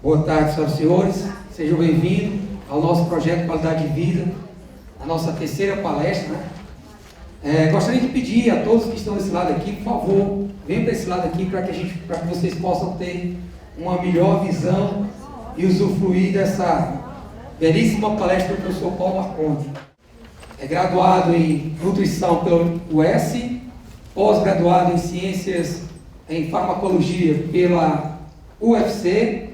Boa tarde, senhoras e senhores. Sejam bem-vindos ao nosso projeto Qualidade de Vida, a nossa terceira palestra, né? Gostaria de pedir a todos que estão desse lado aqui, por favor, venham para esse lado aqui para que vocês possam ter uma melhor visão e usufruir dessa belíssima palestra do professor Paulo Marcondes. É graduado em Nutrição pela UES, pós-graduado em Ciências em Farmacologia pela UFC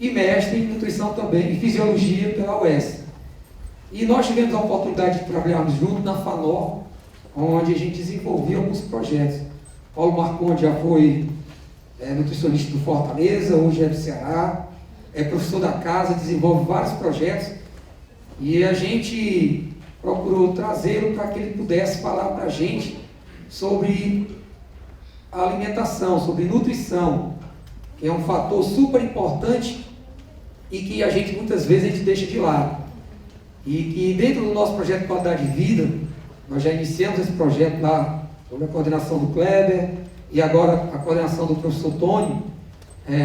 e mestre em Nutrição também, em Fisiologia pela UES. E nós tivemos a oportunidade de trabalharmos juntos na FANOR, onde a gente desenvolveu alguns projetos. Paulo Marcondes já foi nutricionista do Fortaleza, hoje é do Ceará, é professor da casa, desenvolve vários projetos, e a gente procurou trazê-lo para que ele pudesse falar para a gente sobre a alimentação, sobre nutrição, que é um fator super importante e que a gente muitas vezes deixa de lado. E que dentro do nosso projeto de Qualidade de Vida, nós já iniciamos esse projeto lá, sob a coordenação do Kleber e agora a coordenação do professor Tony,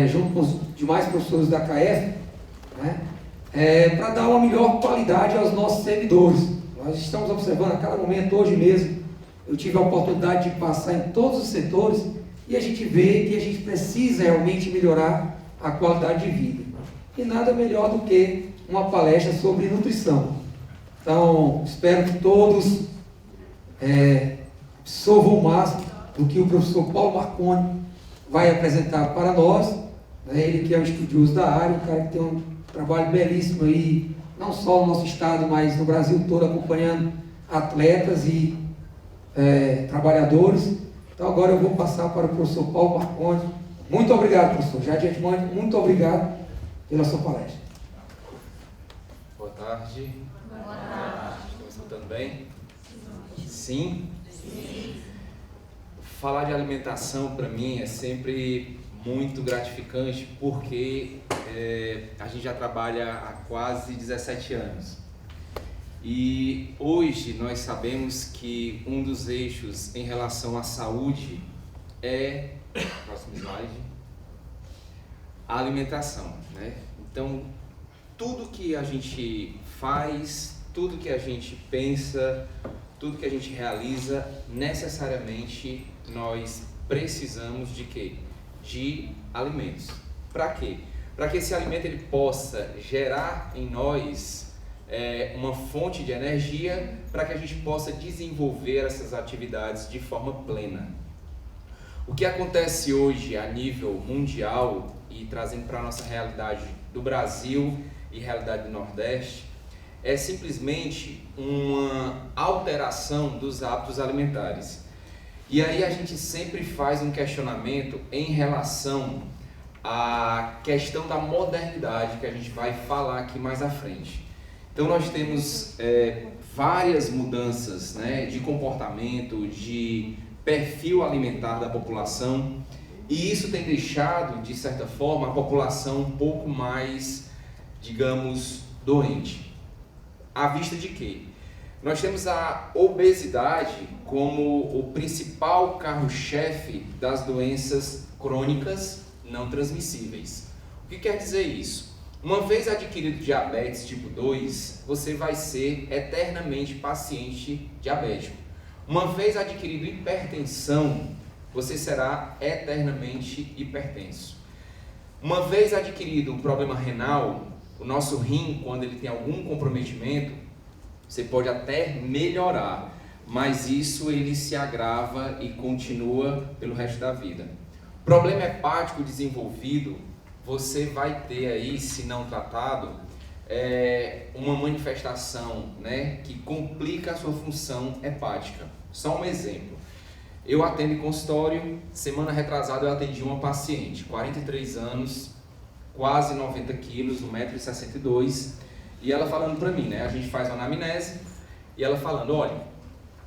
junto com os demais professores da KF, né, para dar uma melhor qualidade aos nossos servidores. Nós estamos observando a cada momento, hoje mesmo, eu tive a oportunidade de passar em todos os setores e a gente vê que a gente precisa realmente melhorar a qualidade de vida. E nada melhor do que uma palestra sobre nutrição. Então, espero que todos absorvam o máximo do que o professor Paulo Marcondes vai apresentar para nós, né? Ele que é um estudioso da área, um cara que tem um trabalho belíssimo aí, não só no nosso estado, mas no Brasil todo, acompanhando atletas e trabalhadores. Então agora eu vou passar para o professor Paulo Marcondes. Muito obrigado, professor. Já de antemão, muito obrigado pela sua palestra. Boa tarde. Boa tarde. Estão escutando bem? Sim? Sim. Falar de alimentação para mim é sempre muito gratificante, porque a gente já trabalha há quase 17 anos. E hoje nós sabemos que um dos eixos em relação à saúde é, próximo slide, a alimentação, né? Então, tudo que a gente faz, tudo que a gente pensa, tudo que a gente realiza, necessariamente nós precisamos de quê? De alimentos. Para quê? Para que esse alimento ele possa gerar em nós uma fonte de energia para que a gente possa desenvolver essas atividades de forma plena. O que acontece hoje a nível mundial e trazendo para a nossa realidade do Brasil e realidade do Nordeste é simplesmente uma alteração dos hábitos alimentares. E aí a gente sempre faz um questionamento em relação à questão da modernidade, que a gente vai falar aqui mais à frente. Então nós temos várias mudanças, né, de comportamento, de perfil alimentar da população, e isso tem deixado, de certa forma, a população um pouco mais, digamos, doente. À vista de quê? Nós temos a obesidade como o principal carro-chefe das doenças crônicas não transmissíveis. O que quer dizer isso? Uma vez adquirido diabetes tipo 2, você vai ser eternamente paciente diabético. Uma vez adquirido hipertensão, você será eternamente hipertenso. Uma vez adquirido um problema renal, o nosso rim, quando ele tem algum comprometimento, você pode até melhorar, mas isso ele se agrava e continua pelo resto da vida. Problema hepático desenvolvido, você vai ter aí, se não tratado, uma manifestação, né, que complica a sua função hepática. Só um exemplo. Eu atendo em consultório, semana retrasada eu atendi uma paciente, 43 anos, quase 90 quilos, 1,62 m, e ela falando para mim, né, a gente faz uma anamnese, e ela falando, olha,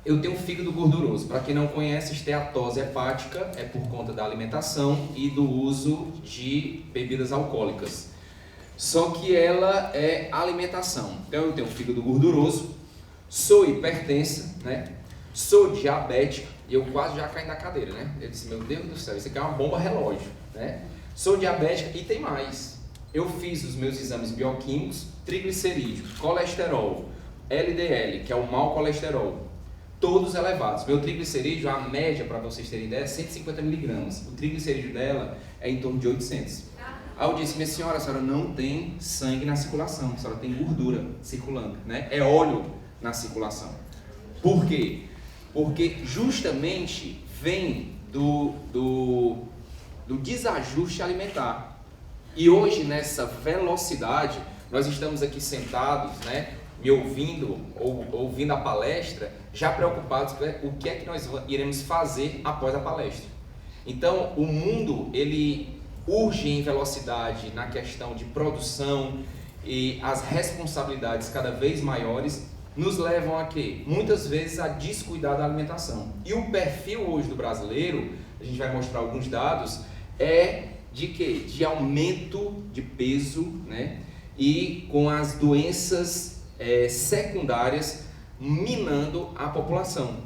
eu tenho um fígado gorduroso. Para quem não conhece, esteatose hepática é por conta da alimentação e do uso de bebidas alcoólicas. Só que ela é alimentação. Então eu tenho um fígado gorduroso, sou hipertensa, né? Sou diabética, e eu quase já caí na cadeira, né? Eu disse, meu Deus do céu, isso aqui é uma bomba relógio, né? Sou diabética e tem mais. eu fiz os meus exames bioquímicos, triglicerídeo, colesterol, LDL, que é o mau colesterol, todos elevados. Meu triglicerídeo, a média, para vocês terem ideia, é 150 miligramas. O triglicerídeo dela é em torno de 800. Aí eu disse, minha senhora, a senhora não tem sangue na circulação, a senhora tem gordura circulando, né? É óleo na circulação. Por quê? Porque justamente vem do desajuste alimentar. E hoje, nessa velocidade, nós estamos aqui sentados, né, me ouvindo, ou ouvindo a palestra, já preocupados com o que é que nós iremos fazer após a palestra. Então, o mundo, ele urge em velocidade na questão de produção, e as responsabilidades cada vez maiores nos levam a quê? Muitas vezes a descuidar da alimentação. E o perfil hoje do brasileiro, a gente vai mostrar alguns dados, é de quê? De aumento de peso, né? E com as doenças secundárias minando a população.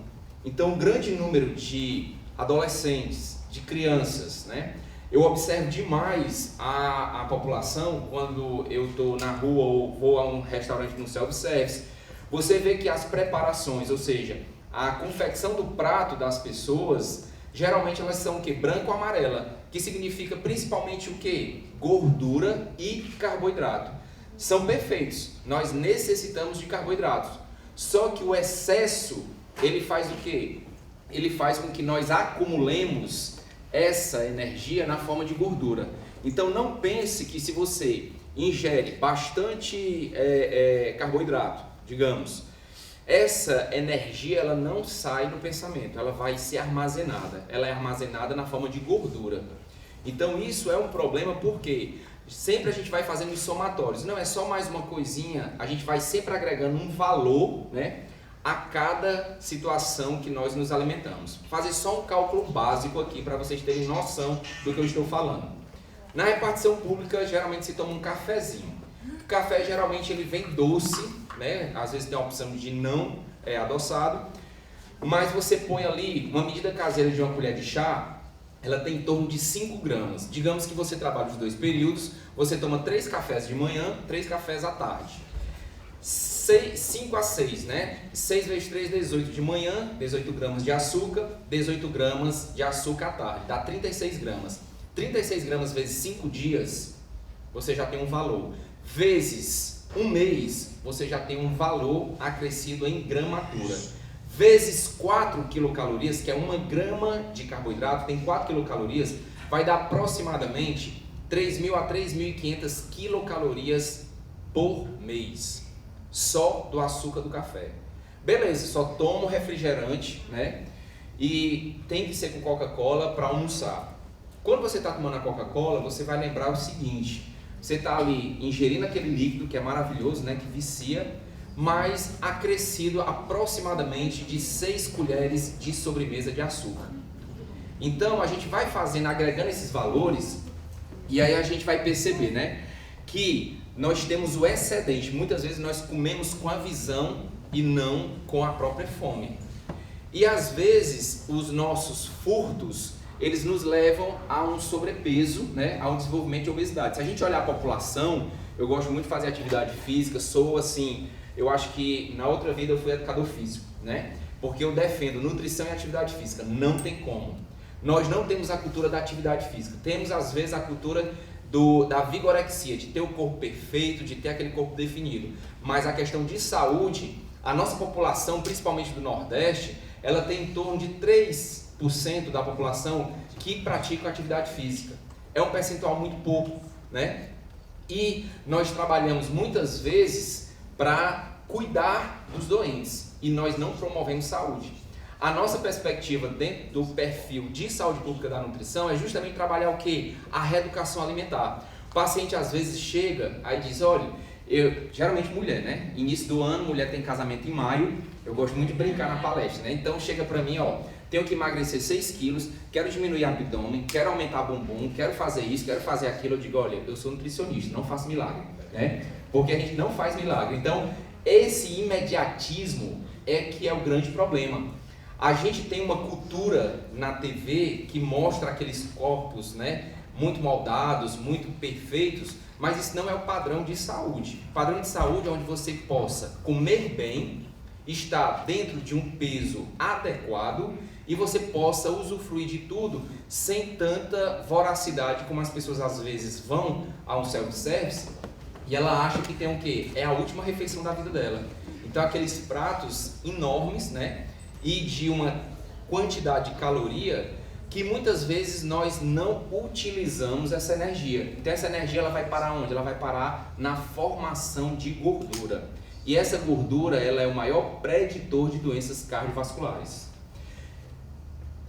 Então, um grande número de adolescentes, de crianças, né? Eu observo demais a população quando eu estou na rua ou vou a um restaurante no self-service. Você vê que as preparações, ou seja, a confecção do prato das pessoas, geralmente elas são o quê? Branco ou amarela, que significa principalmente o quê? Gordura e carboidrato. São perfeitos, nós necessitamos de carboidratos. Só que o excesso, ele faz o quê? Ele faz com que nós acumulemos essa energia na forma de gordura. Então não pense que se você ingere bastante carboidrato, digamos, essa energia ela não sai no pensamento, ela vai ser armazenada. Ela é armazenada na forma de gordura. Então isso é um problema porque sempre a gente vai fazendo os somatórios. Não é só mais uma coisinha, a gente vai sempre agregando um valor, né, a cada situação que nós nos alimentamos. Fazer só um cálculo básico aqui para vocês terem noção do que eu estou falando. Na repartição pública geralmente se toma um cafezinho. O café geralmente ele vem doce, né? Às vezes tem a opção de não adoçado, mas você põe ali uma medida caseira de uma colher de chá, ela tem em torno de 5 gramas. Digamos que você trabalha os 2 períodos, você toma 3 cafés de manhã, 3 cafés à tarde. 5 a 6, né? 6 vezes 3, 18 de manhã, 18 gramas de açúcar, 18 gramas de açúcar à tarde, dá 36 gramas. 36 gramas vezes 5 dias, você já tem um valor. Vezes um mês, você já tem um valor acrescido em gramatura. Vezes 4 quilocalorias, que é 1 grama de carboidrato, tem 4 quilocalorias, vai dar aproximadamente 3.000 a 3.500 quilocalorias por mês. Só do açúcar do café. Beleza, só tomo refrigerante, né? E tem que ser com Coca-Cola para almoçar. Quando você está tomando a Coca-Cola, você vai lembrar o seguinte: você está ali ingerindo aquele líquido que é maravilhoso, né? Que vicia, mas acrescido aproximadamente de 6 colheres de sobremesa de açúcar. Então a gente vai fazendo, agregando esses valores, e aí a gente vai perceber, né? Que nós temos o excedente. Muitas vezes nós comemos com a visão e não com a própria fome. E às vezes os nossos furtos, eles nos levam a um sobrepeso, né, a um desenvolvimento de obesidade. Se a gente olhar a população, eu gosto muito de fazer atividade física, sou assim, eu acho que na outra vida eu fui educador físico, né? Porque eu defendo nutrição e atividade física, não tem como. Nós não temos a cultura da atividade física, temos às vezes a cultura da vigorexia, de ter o corpo perfeito, de ter aquele corpo definido. Mas a questão de saúde, a nossa população, principalmente do Nordeste, ela tem em torno de 3% da população que pratica atividade física. É um percentual muito pouco, né? E nós trabalhamos muitas vezes para cuidar dos doentes e nós não promovemos saúde. A nossa perspectiva dentro do perfil de saúde pública da nutrição é justamente trabalhar o quê? A reeducação alimentar. O paciente às vezes chega, aí diz, olha, geralmente mulher, né? Início do ano, mulher tem casamento em maio, eu gosto muito de brincar na palestra, né? Então chega pra mim, ó, tenho que emagrecer 6 quilos, quero diminuir abdômen, quero aumentar bumbum, quero fazer isso, quero fazer aquilo. Eu digo, olha, eu sou nutricionista, não faço milagre, né? Porque a gente não faz milagre. Então, esse imediatismo é que é o grande problema. A gente tem uma cultura na TV que mostra aqueles corpos, né, muito moldados, muito perfeitos, Mas isso não é o padrão de saúde. O padrão de saúde é onde você possa comer bem, estar dentro de um peso adequado e você possa usufruir de tudo sem tanta voracidade como as pessoas às vezes vão a um self-service e ela acha que tem o quê? É a última refeição da vida dela. Então aqueles pratos enormes, né? E de uma quantidade de caloria que muitas vezes nós não utilizamos essa energia. Então essa energia ela vai parar onde? Ela vai parar na formação de gordura. E essa gordura ela é o maior preditor de doenças cardiovasculares.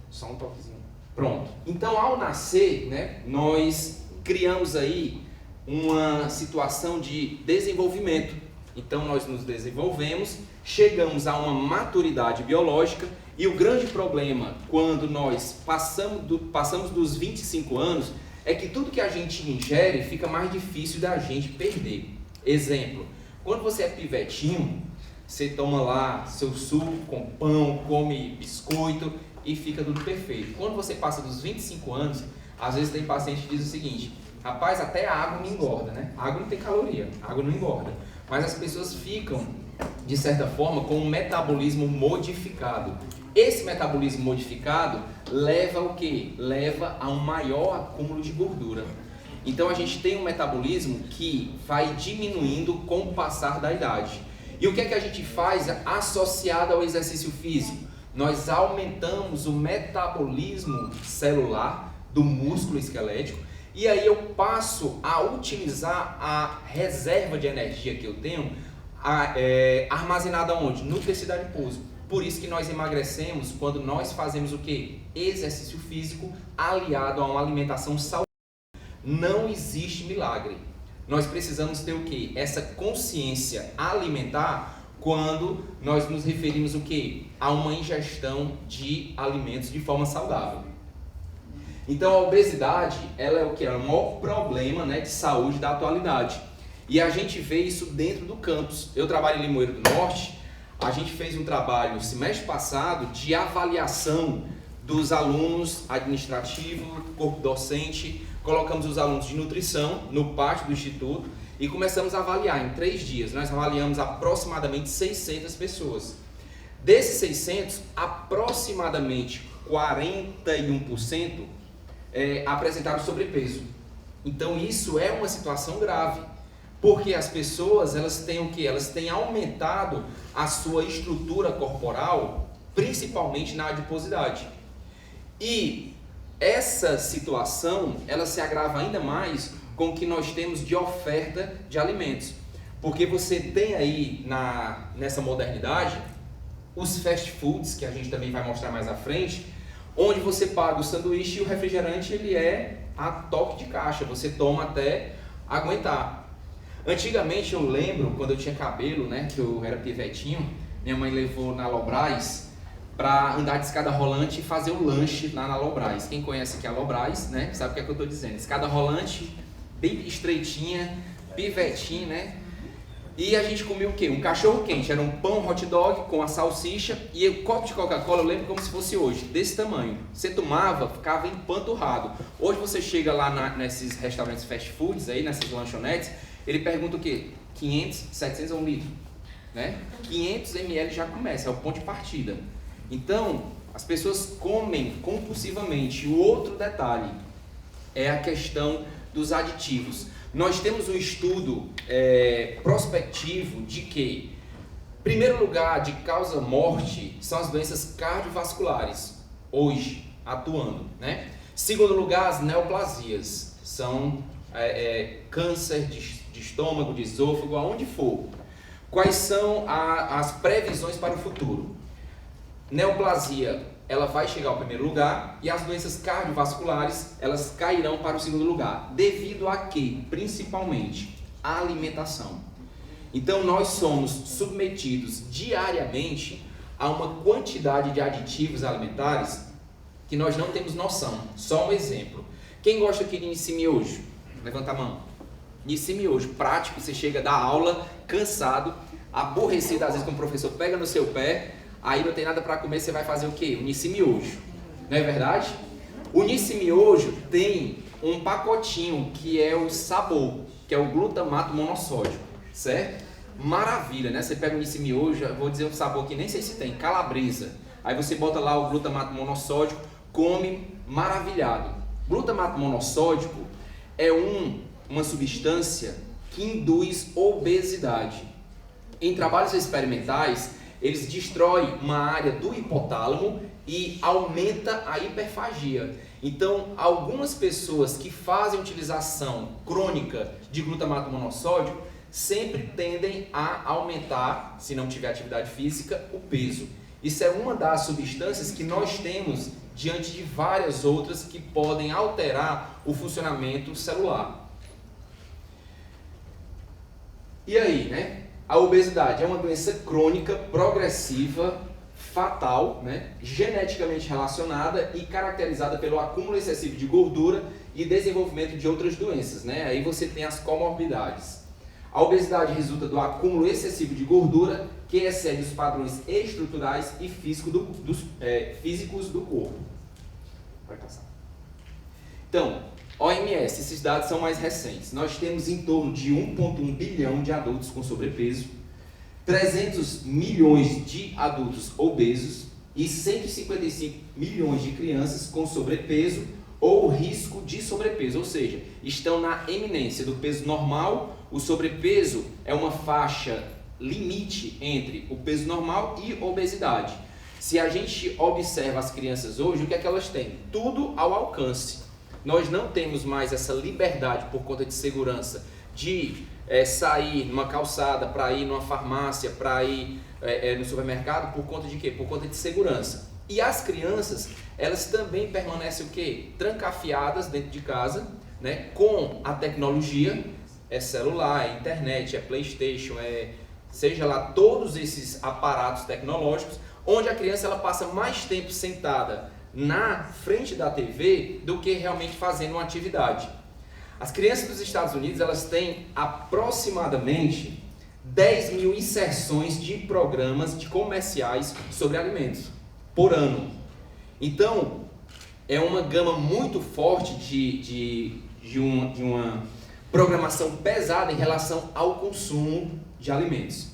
Só um toquezinho. Pronto. Então ao nascer, né, nós criamos aí uma situação de desenvolvimento. Então nós nos desenvolvemos, chegamos a uma maturidade biológica e o grande problema quando nós passamos dos 25 anos é que tudo que a gente ingere fica mais difícil da gente perder. Exemplo, quando você é pivetinho, você toma lá seu suco com pão, come biscoito e fica tudo perfeito. Quando você passa dos 25 anos, às vezes tem paciente que diz o seguinte: rapaz, até a água me engorda, né? A água não tem caloria, a água não engorda. Mas as pessoas ficam, de certa forma, com um metabolismo modificado. Esse metabolismo modificado leva ao quê? Leva a um maior acúmulo de gordura. Então a gente tem um metabolismo que vai diminuindo com o passar da idade. E o que é que a gente faz associado ao exercício físico? Nós aumentamos o metabolismo celular do músculo esquelético e aí eu passo a utilizar a reserva de energia que eu tenho armazenada onde? No tecido adiposo. Por isso que nós emagrecemos quando nós fazemos o quê? Exercício físico aliado a uma alimentação saudável. Não existe milagre. Nós precisamos ter o quê? Essa consciência alimentar quando nós nos referimos o quê? A uma ingestão de alimentos de forma saudável. Então a obesidade, ela é o quê? É o maior problema, né, de saúde da atualidade. E a gente vê isso dentro do campus. Eu trabalho em Limoeiro do Norte, a gente fez um trabalho no semestre passado de avaliação dos alunos administrativo, corpo docente, colocamos os alunos de nutrição no pátio do instituto e começamos a avaliar em 3 dias. Nós avaliamos aproximadamente 600 pessoas. Desses 600, aproximadamente 41% apresentaram sobrepeso. Então isso é uma situação grave, porque as pessoas elas têm o quê? Elas têm aumentado a sua estrutura corporal, principalmente na adiposidade. E essa situação ela se agrava ainda mais com o que nós temos de oferta de alimentos, porque você tem aí nessa modernidade os fast foods, que a gente também vai mostrar mais à frente, onde você paga o sanduíche e o refrigerante ele é a toque de caixa, você toma até aguentar. Antigamente eu lembro, quando eu tinha cabelo, né, que eu era pivetinho, minha mãe levou na Lobras para andar de escada rolante e fazer o lanche lá na Lobras. Quem conhece aqui a Lobras, né, sabe o que é que eu estou dizendo. Escada rolante, bem estreitinha, pivetinho, né? E a gente comia o quê? Um cachorro quente, era um pão hot dog com a salsicha e o copo de Coca-Cola, eu lembro como se fosse hoje, desse tamanho. Você tomava, ficava empanturrado. Hoje você chega lá nesses restaurantes fast foods, aí, nessas lanchonetes, ele pergunta o quê? 500, 700 ou 1 litro, né? 500 ml já começa, é o ponto de partida. Então, as pessoas comem compulsivamente. O outro detalhe é a questão dos aditivos. Nós temos um estudo prospectivo de que, em primeiro lugar, de causa morte, são as doenças cardiovasculares, hoje, atuando, né? Segundo lugar, as neoplasias, são câncer de estômago, de esôfago, aonde for. Quais são as previsões para o futuro? Neoplasia, ela vai chegar ao primeiro lugar e as doenças cardiovasculares, elas cairão para o segundo lugar. Devido a quê? Principalmente a alimentação. Então nós somos submetidos diariamente a uma quantidade de aditivos alimentares que nós não temos noção. Só um exemplo. Quem gosta aqui de Nissin Miojo? Levanta a mão. Nissin Miojo, prático, você chega da aula cansado, aborrecido, às vezes quando o professor pega no seu pé, aí não tem nada para comer, você vai fazer o quê? O Nissin Miojo, não é verdade? O Nissin Miojo tem um pacotinho que é o sabor. que é o glutamato monossódico, certo? Maravilha, né? Você pega esse miojo, vou dizer um sabor que nem sei se tem, calabresa. Aí você bota lá o glutamato monossódico, come maravilhado. Glutamato monossódico é uma substância que induz obesidade. Em trabalhos experimentais, eles destroem uma área do hipotálamo e aumenta a hiperfagia. Então, algumas pessoas que fazem utilização crônica de glutamato monossódico sempre tendem a aumentar, se não tiver atividade física, o peso. Isso é uma das substâncias que nós temos diante de várias outras que podem alterar o funcionamento celular. E aí, né? A obesidade é uma doença crônica, progressiva, fatal, né? Geneticamente relacionada e caracterizada pelo acúmulo excessivo de gordura e desenvolvimento de outras doenças, né? Aí você tem as comorbidades. A obesidade resulta do acúmulo excessivo de gordura que excede os padrões estruturais e físicos do corpo. Vai passar. Então, OMS, esses dados são mais recentes. Nós temos em torno de 1,1 bilhão de adultos com sobrepeso, 300 milhões de adultos obesos e 155 milhões de crianças com sobrepeso ou risco de sobrepeso, ou seja, estão na eminência do peso normal. O sobrepeso é uma faixa limite entre o peso normal e obesidade. Se a gente observa as crianças hoje, o que é que elas têm? Tudo ao alcance. Nós não temos mais essa liberdade por conta de segurança de sair numa calçada, para ir numa farmácia, para ir no supermercado, por conta de quê? Por conta de segurança. E as crianças, elas também permanecem o quê? Trancafiadas dentro de casa, né? Com a tecnologia, celular, internet, PlayStation, seja lá todos esses aparatos tecnológicos, onde a criança ela passa mais tempo sentada na frente da TV do que realmente fazendo uma atividade. As crianças dos Estados Unidos, elas têm aproximadamente 10 mil inserções de programas de comerciais sobre alimentos por ano. Então, é uma gama muito forte de uma programação pesada em relação ao consumo de alimentos.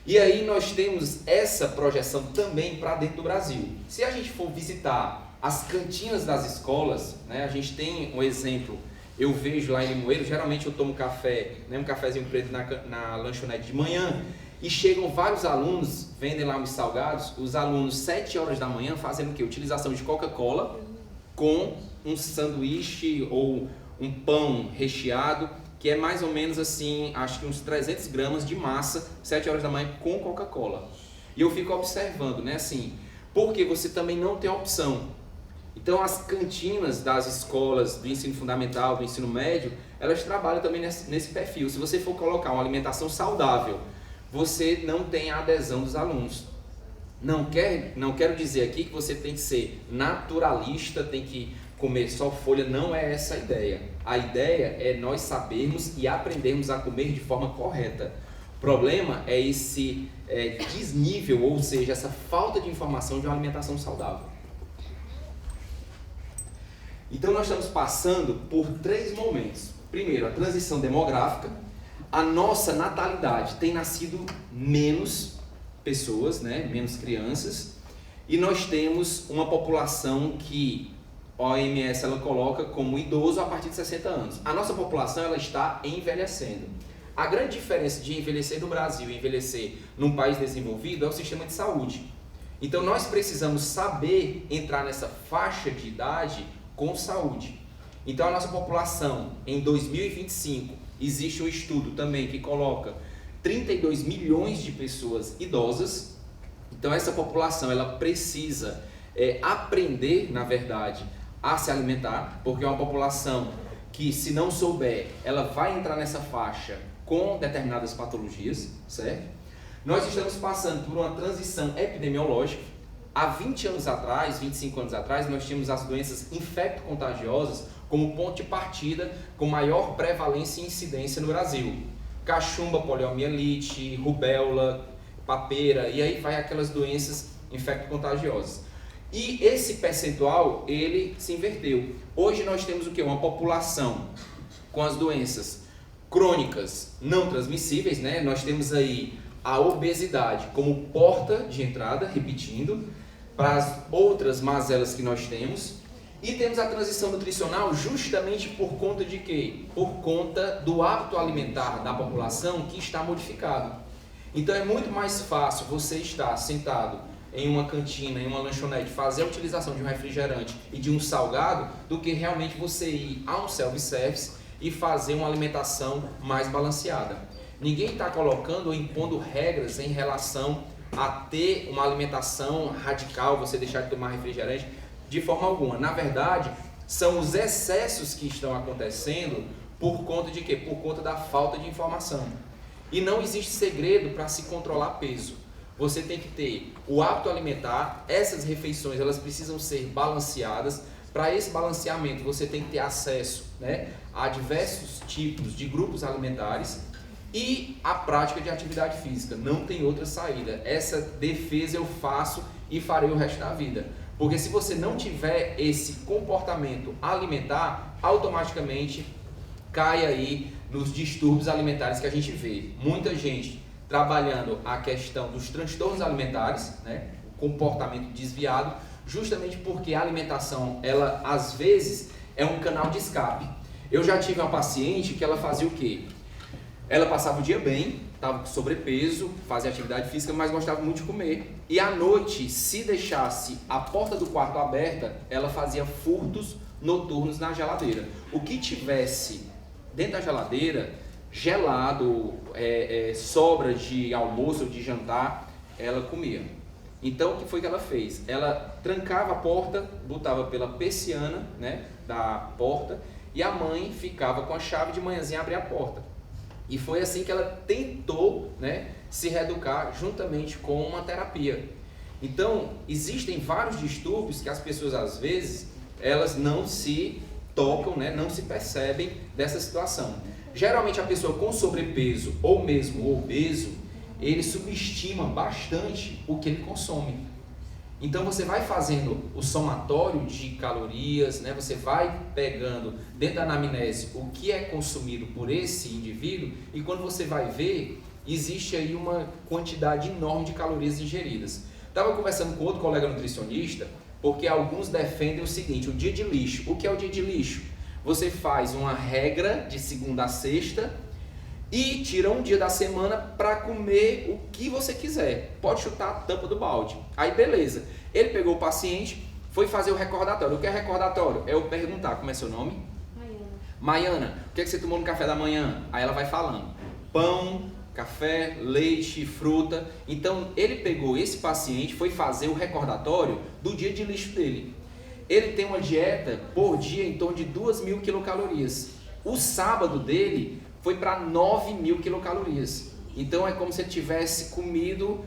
E aí nós temos essa projeção também para dentro do Brasil. Se a gente for visitar as cantinas das escolas, né, a gente tem um exemplo, eu vejo lá em Limoeiro, geralmente eu tomo café, né, um cafezinho preto na lanchonete de manhã, e chegam vários alunos, vendem lá os salgados, os alunos 7 horas da manhã fazendo o quê? Utilização de Coca-Cola com um sanduíche ou um pão recheado, que é mais ou menos assim, acho que uns 300 gramas de massa, 7 horas da manhã com Coca-Cola. E eu fico observando, né, assim, porque você também não tem opção. Então as cantinas das escolas do ensino fundamental, do ensino médio, elas trabalham também nesse perfil. Se você for colocar uma alimentação saudável, você não tem a adesão dos alunos. Não quero dizer aqui que você tem que ser naturalista, tem que comer só folha, não é essa a ideia. A ideia é nós sabermos e aprendermos a comer de forma correta. O problema é esse desnível, ou seja, essa falta de informação de uma alimentação saudável. Então nós estamos passando por 3 momentos. Primeiro, a transição demográfica. A nossa natalidade tem nascido menos pessoas, né? Menos crianças. E nós temos uma população que a OMS ela coloca como idoso a partir de 60 anos. A nossa população ela está envelhecendo. A grande diferença de envelhecer no Brasil e envelhecer num país desenvolvido é o sistema de saúde. Então nós precisamos saber entrar nessa faixa de idade com saúde. Então a nossa população em 2025, existe um estudo também que coloca 32 milhões de pessoas idosas. Então essa população ela precisa aprender, na verdade, a se alimentar, porque é uma população que, se não souber, ela vai entrar nessa faixa com determinadas patologias, certo? Nós estamos passando por uma transição epidemiológica. Há 20 anos atrás, 25 anos atrás, nós tínhamos as doenças infecto-contagiosas como ponto de partida com maior prevalência e incidência no Brasil. Cachumba, poliomielite, rubéola, papeira, e aí vai aquelas doenças infecto-contagiosas. E esse percentual, ele se inverteu. Hoje nós temos o quê? Uma população com as doenças crônicas não transmissíveis, né? Nós temos aí a obesidade como porta de entrada, repetindo, para as outras mazelas que nós temos. E temos a transição nutricional justamente por conta de quê? Por conta do hábito alimentar da população que está modificado. Então é muito mais fácil você estar sentado em uma cantina, em uma lanchonete, fazer a utilização de um refrigerante e de um salgado, do que realmente você ir a um self-service e fazer uma alimentação mais balanceada. Ninguém está colocando ou impondo regras em relação a ter uma alimentação radical, você deixar de tomar refrigerante, de forma alguma. Na verdade, são os excessos que estão acontecendo por conta de quê? Por conta da falta de informação. E não existe segredo para se controlar peso. Você tem que ter o hábito alimentar, essas refeições elas precisam ser balanceadas. Para esse balanceamento você tem que ter acesso, né, a diversos tipos de grupos alimentares e a prática de atividade física. Não tem outra saída. Essa defesa eu faço e farei o resto da vida. Porque se você não tiver esse comportamento alimentar, automaticamente cai aí nos distúrbios alimentares que a gente vê. Muita gente trabalhando a questão dos transtornos alimentares, né, o comportamento desviado, justamente porque a alimentação, ela às vezes é um canal de escape. Eu já tive uma paciente que ela fazia o quê? Ela passava o dia bem, estava com sobrepeso, fazia atividade física, mas gostava muito de comer. E à noite, se deixasse a porta do quarto aberta, ela fazia furtos noturnos na geladeira. O que tivesse dentro da geladeira, gelado, sobra de almoço ou de jantar, ela comia. Então, o que foi que ela fez? Ela trancava a porta, botava pela persiana, né, da porta, e a mãe ficava com a chave de manhãzinha abrir a porta. E foi assim que ela tentou, né, se reeducar juntamente com uma terapia. Então, existem vários distúrbios que as pessoas, às vezes, elas não se tocam, né, não se percebem dessa situação. Geralmente, a pessoa com sobrepeso ou mesmo obeso, ele subestima bastante o que ele consome. Então você vai fazendo o somatório de calorias, né? Você vai pegando dentro da anamnese o que é consumido por esse indivíduo e quando você vai ver, existe aí uma quantidade enorme de calorias ingeridas. Estava conversando com outro colega nutricionista, porque alguns defendem o seguinte, o dia de lixo. O que é o dia de lixo? Você faz uma regra de segunda a sexta e tira um dia da semana para comer o que você quiser. Pode chutar a tampa do balde. Aí beleza. Ele pegou o paciente, foi fazer o recordatório. O que é recordatório? É eu perguntar, como é seu nome? Maiana, o que é que você tomou no café da manhã? Aí ela vai falando. Pão, café, leite, fruta. Então ele pegou esse paciente, foi fazer o recordatório do dia de lixo dele. Ele tem uma dieta por dia em torno de 2.000 quilocalorias. O sábado dele foi para 9.000 quilocalorias. Então é como se ele tivesse comido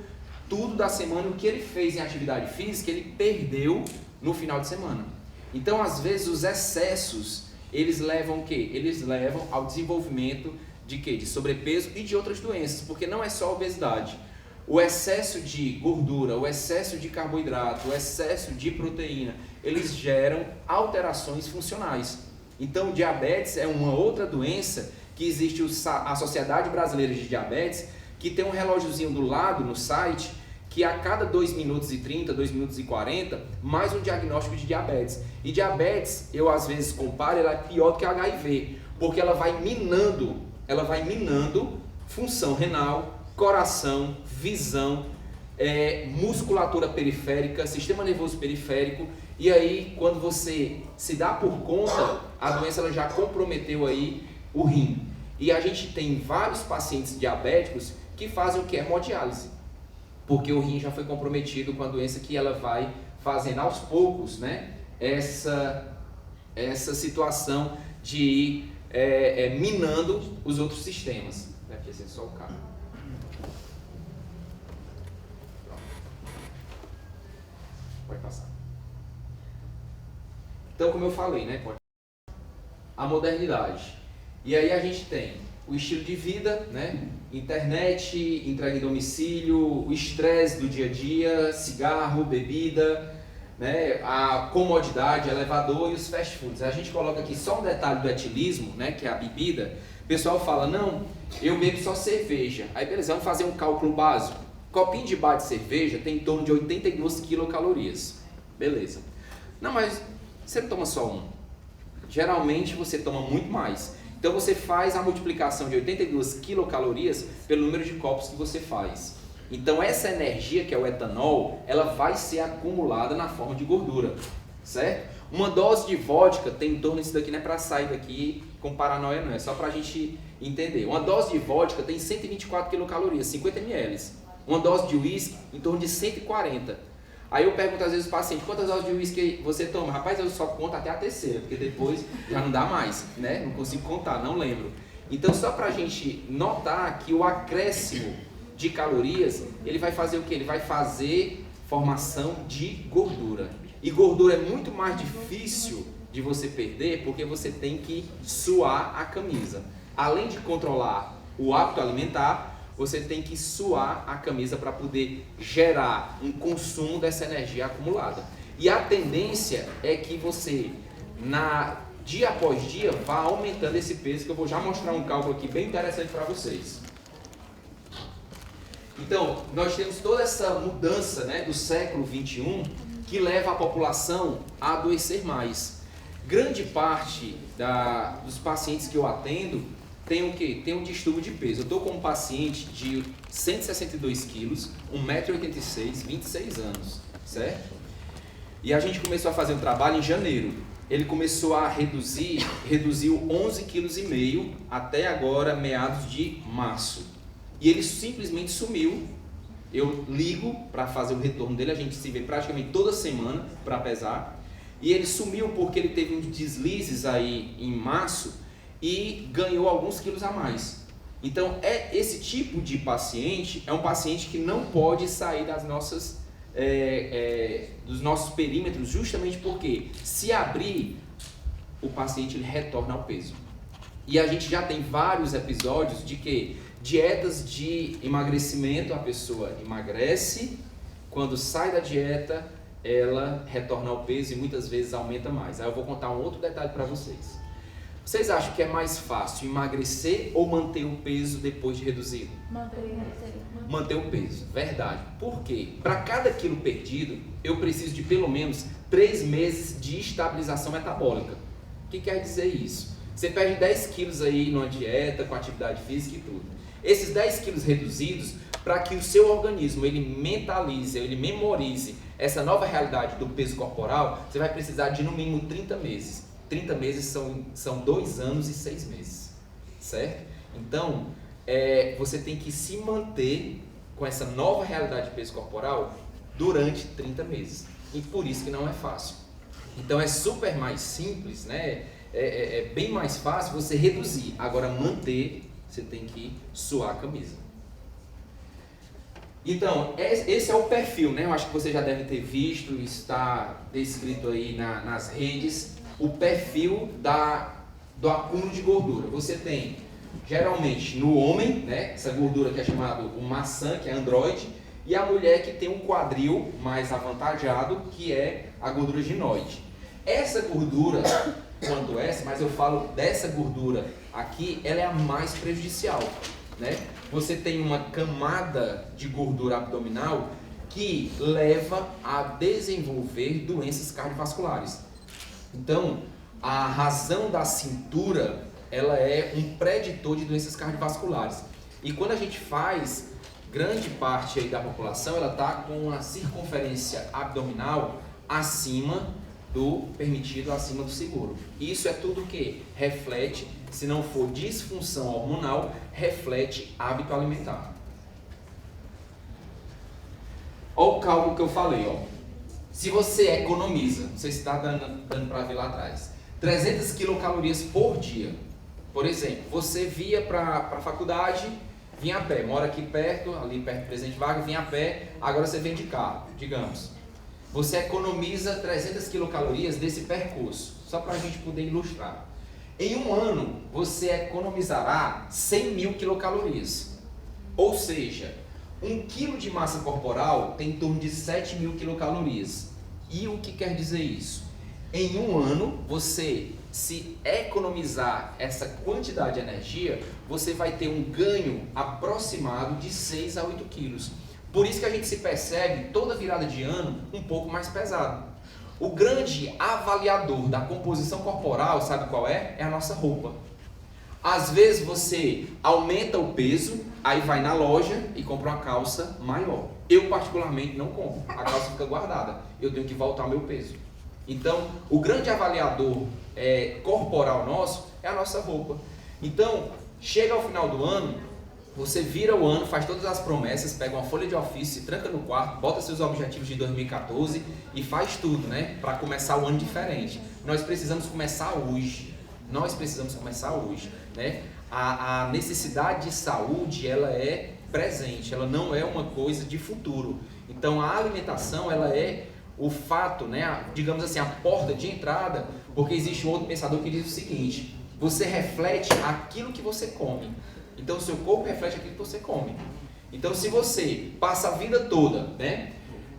tudo da semana. O que ele fez em atividade física, ele perdeu no final de semana. Então, às vezes, os excessos, eles levam o quê? Eles levam ao desenvolvimento de quê? De sobrepeso e de outras doenças, porque não é só a obesidade. O excesso de gordura, o excesso de carboidrato, o excesso de proteína, eles geram alterações funcionais. Então, o diabetes é uma outra doença que existe a Sociedade Brasileira de Diabetes, que tem um relógiozinho do lado no site, que a cada 2 minutos e 30, 2 minutos e 40, mais um diagnóstico de diabetes. E diabetes, eu às vezes comparo, ela é pior do que a HIV, porque ela vai minando função renal, coração, visão, musculatura periférica, sistema nervoso periférico, e aí quando você se dá por conta, a doença ela já comprometeu aí o rim. E a gente tem vários pacientes diabéticos que fazem o que é hemodiálise, porque o rim já foi comprometido com a doença que ela vai fazendo aos poucos, né, essa situação de ir minando os outros sistemas. Aqui é só o carro. Pode passar. Então, como eu falei, né, a modernidade. E aí a gente tem o estilo de vida, né? Internet, entrega em domicílio, o estresse do dia a dia, cigarro, bebida, né? A comodidade, elevador e os fast foods. A gente coloca aqui só um detalhe do etilismo, né? Que é a bebida. pessoal fala, não, eu bebo só cerveja. Aí beleza, vamos fazer um cálculo básico. Copinho de bar de cerveja tem em torno de 82 quilocalorias. Beleza. Não, mas você não toma só um. Geralmente você toma muito mais. Então você faz a multiplicação de 82 quilocalorias pelo número de copos que você faz. Então essa energia, que é o etanol, ela vai ser acumulada na forma de gordura, certo? Uma dose de vodka tem em torno disso daqui, não é para sair daqui com paranoia não, é só para a gente entender. Uma dose de vodka tem 124 quilocalorias, 50 ml. Uma dose de uísque em torno de 140. Aí eu pergunto às vezes ao paciente, quantas doses de uísque você toma? Rapaz, eu só conto até a terceira, porque depois já não dá mais, né? Não consigo contar, não lembro. Então só para a gente notar que o acréscimo de calorias, ele vai fazer o quê? Ele vai fazer formação de gordura. E gordura é muito mais difícil de você perder, porque você tem que suar a camisa. Além de controlar o hábito alimentar, você tem que suar a camisa para poder gerar um consumo dessa energia acumulada. E a tendência é que você, dia após dia, vá aumentando esse peso, que eu vou já mostrar um cálculo aqui bem interessante para vocês. Então, nós temos toda essa mudança, né, do século 21 que leva a população a adoecer mais. Grande parte dos pacientes que eu atendo tem o quê? Tem um distúrbio de peso. Eu estou com um paciente de 162 quilos, 1,86 m, 26 anos, certo? E a gente começou a fazer um trabalho em janeiro. Ele começou a reduziu 11,5 kg até agora, meados de março. E ele simplesmente sumiu. Eu ligo para fazer o retorno dele, a gente se vê praticamente toda semana para pesar. E ele sumiu porque ele teve uns deslizes aí em março e ganhou alguns quilos a mais. Então, esse tipo de paciente é um paciente que não pode sair das dos nossos perímetros, justamente porque se abrir, o paciente ele retorna ao peso. E a gente já tem vários episódios de que dietas de emagrecimento, a pessoa emagrece, quando sai da dieta, ela retorna ao peso e muitas vezes aumenta mais. Aí eu vou contar um outro detalhe para vocês. Vocês acham que é mais fácil emagrecer ou manter o peso depois de reduzido? Manter o peso, verdade. Por quê? Para cada quilo perdido, eu preciso de pelo menos 3 meses de estabilização metabólica. O que quer dizer isso? Você perde 10 quilos aí numa dieta, com atividade física e tudo. Esses 10 quilos reduzidos, para que o seu organismo ele mentalize, ele memorize essa nova realidade do peso corporal, você vai precisar de no mínimo 30 meses. 30 meses são 2 anos e 6 meses, certo? Então, você tem que se manter com essa nova realidade de peso corporal durante 30 meses. E por isso que não é fácil. Então, é super mais simples, né? É bem mais fácil você reduzir. Agora, manter, você tem que suar a camisa. Então, esse é o perfil, né? Eu acho que você já deve ter visto, está descrito aí nas redes, o perfil do acúmulo de gordura. Você tem, geralmente, no homem, né? Essa gordura que é chamada o maçã, que é androide, e a mulher que tem um quadril mais avantajado, que é a gordura ginoide. Essa gordura, quanto essa, mas eu falo dessa gordura aqui, ela é a mais prejudicial, né? Você tem uma camada de gordura abdominal que leva a desenvolver doenças cardiovasculares. Então, a razão da cintura, ela é um preditor de doenças cardiovasculares. E quando a gente faz, grande parte aí da população, ela está com a circunferência abdominal acima do permitido, acima do seguro. Isso é tudo que reflete, se não for disfunção hormonal, reflete hábito alimentar. Olha o cálculo que eu falei, ó. Se você economiza, você está dando para ver lá atrás, 300 quilocalorias por dia. Por exemplo, você via para a faculdade, vinha a pé, mora aqui perto, ali perto do Presidente Vargas, vinha a pé, agora você vem de carro, digamos. Você economiza 300 quilocalorias desse percurso, só para a gente poder ilustrar. Em um ano, você economizará 100 mil quilocalorias. Ou seja, 1 quilo de massa corporal tem em torno de 7 mil quilocalorias. E o que quer dizer isso? Em um ano, você, se economizar essa quantidade de energia, você vai ter um ganho aproximado de 6 a 8 quilos. Por isso que a gente se percebe, toda virada de ano, um pouco mais pesado. O grande avaliador da composição corporal, sabe qual é? É a nossa roupa. Às vezes você aumenta o peso, aí vai na loja e compra uma calça maior. Eu particularmente não compro, a calça fica guardada, eu tenho que voltar ao meu peso. Então, o grande avaliador corporal nosso é a nossa roupa. Então, chega ao final do ano, você vira o ano, faz todas as promessas, pega uma folha de ofício, se tranca no quarto, bota seus objetivos de 2014 e faz tudo, né? Para começar o ano diferente. Nós precisamos começar hoje. Né? A necessidade de saúde, ela é presente, ela não é uma coisa de futuro. Então, a alimentação, ela é o fato, né? Digamos assim, a porta de entrada, porque existe um outro pensador que diz o seguinte: você reflete aquilo que você come. Então, o seu corpo reflete aquilo que você come. Então, se você passa a vida toda, né,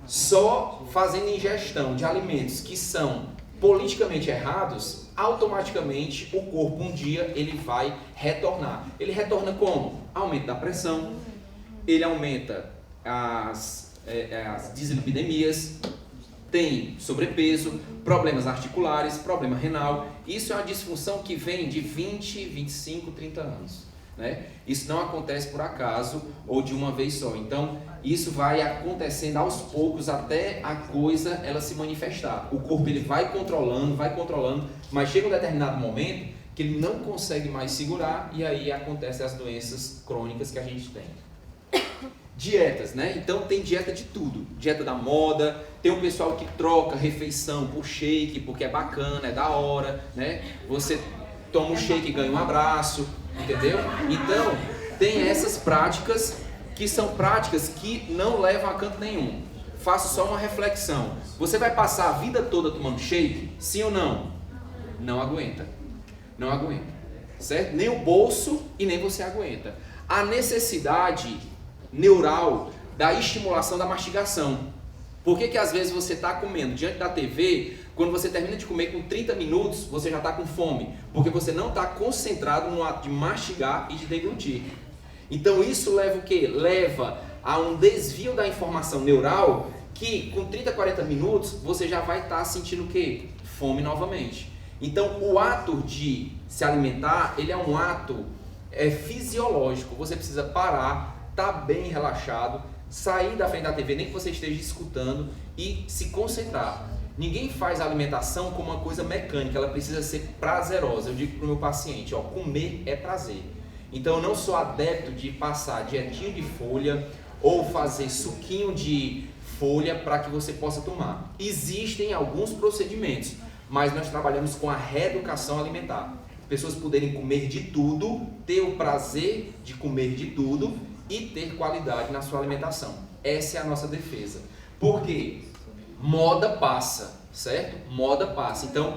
só fazendo ingestão de alimentos que são politicamente errados, automaticamente o corpo um dia ele vai retornar. Ele retorna como? Aumento da pressão, ele aumenta as dislipidemias, tem sobrepeso, problemas articulares, problema renal. Isso é uma disfunção que vem de 20, 25, 30 anos. Né? Isso não acontece por acaso ou de uma vez só. Então, isso vai acontecendo aos poucos até a coisa ela se manifestar. O corpo ele vai controlando, mas chega um determinado momento que ele não consegue mais segurar e aí acontecem as doenças crônicas que a gente tem. Dietas, né? Então tem dieta de tudo. Dieta da moda, tem um pessoal que troca refeição por shake porque é bacana, é da hora, né? Você toma um shake e ganha um abraço. Entendeu? Então, tem essas práticas que são práticas que não levam a canto nenhum. Faça só uma reflexão. Você vai passar a vida toda tomando shake? Sim ou não? Não aguenta. Não aguenta. Certo? Nem o bolso e nem você aguenta. A necessidade neural da estimulação da mastigação. Por que às vezes você está comendo diante da TV, quando você termina de comer com 30 minutos, você já está com fome? Porque você não está concentrado no ato de mastigar e de deglutir. Então isso leva o quê? Leva a um desvio da informação neural que com 30, 40 minutos você já vai estar sentindo o quê? Fome novamente. Então o ato de se alimentar, ele é um ato fisiológico. Você precisa parar, estar bem relaxado, sair da frente da TV, nem que você esteja escutando, e se concentrar. Ninguém faz a alimentação como uma coisa mecânica, ela precisa ser prazerosa. Eu digo para o meu paciente, comer é prazer. Então eu não sou adepto de passar dietinho de folha ou fazer suquinho de folha para que você possa tomar. Existem alguns procedimentos, mas nós trabalhamos com a reeducação alimentar. Pessoas poderem comer de tudo, ter o prazer de comer de tudo e ter qualidade na sua alimentação. Essa é a nossa defesa. Por quê? Moda passa, certo? Moda passa. Então,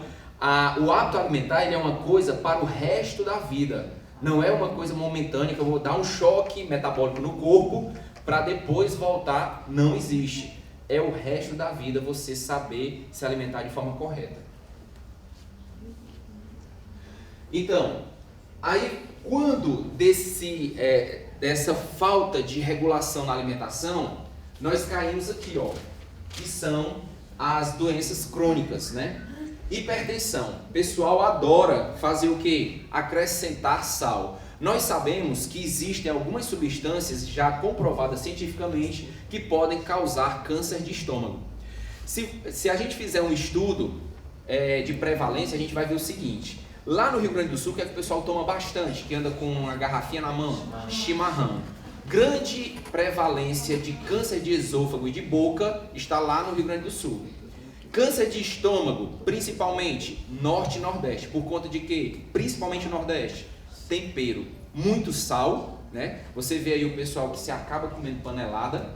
o hábito alimentar ele é uma coisa para o resto da vida. Não é uma coisa momentânea que eu vou dar um choque metabólico no corpo para depois voltar. Não existe. É o resto da vida você saber se alimentar de forma correta. Então, aí quando dessa falta de regulação na alimentação, nós caímos aqui, que são as doenças crônicas, né? Hipertensão. O pessoal adora fazer o quê? Acrescentar sal. Nós sabemos que existem algumas substâncias já comprovadas cientificamente que podem causar câncer de estômago. Se a gente fizer um estudo de prevalência, a gente vai ver o seguinte. Lá no Rio Grande do Sul, que é que o pessoal toma bastante, que anda com uma garrafinha na mão? Chimarrão. Grande prevalência de câncer de esôfago e de boca está lá no Rio Grande do Sul. Câncer de estômago, principalmente Norte e Nordeste. Por conta de quê? Principalmente Nordeste. Tempero. Muito sal, né? Você vê aí o pessoal que se acaba comendo panelada.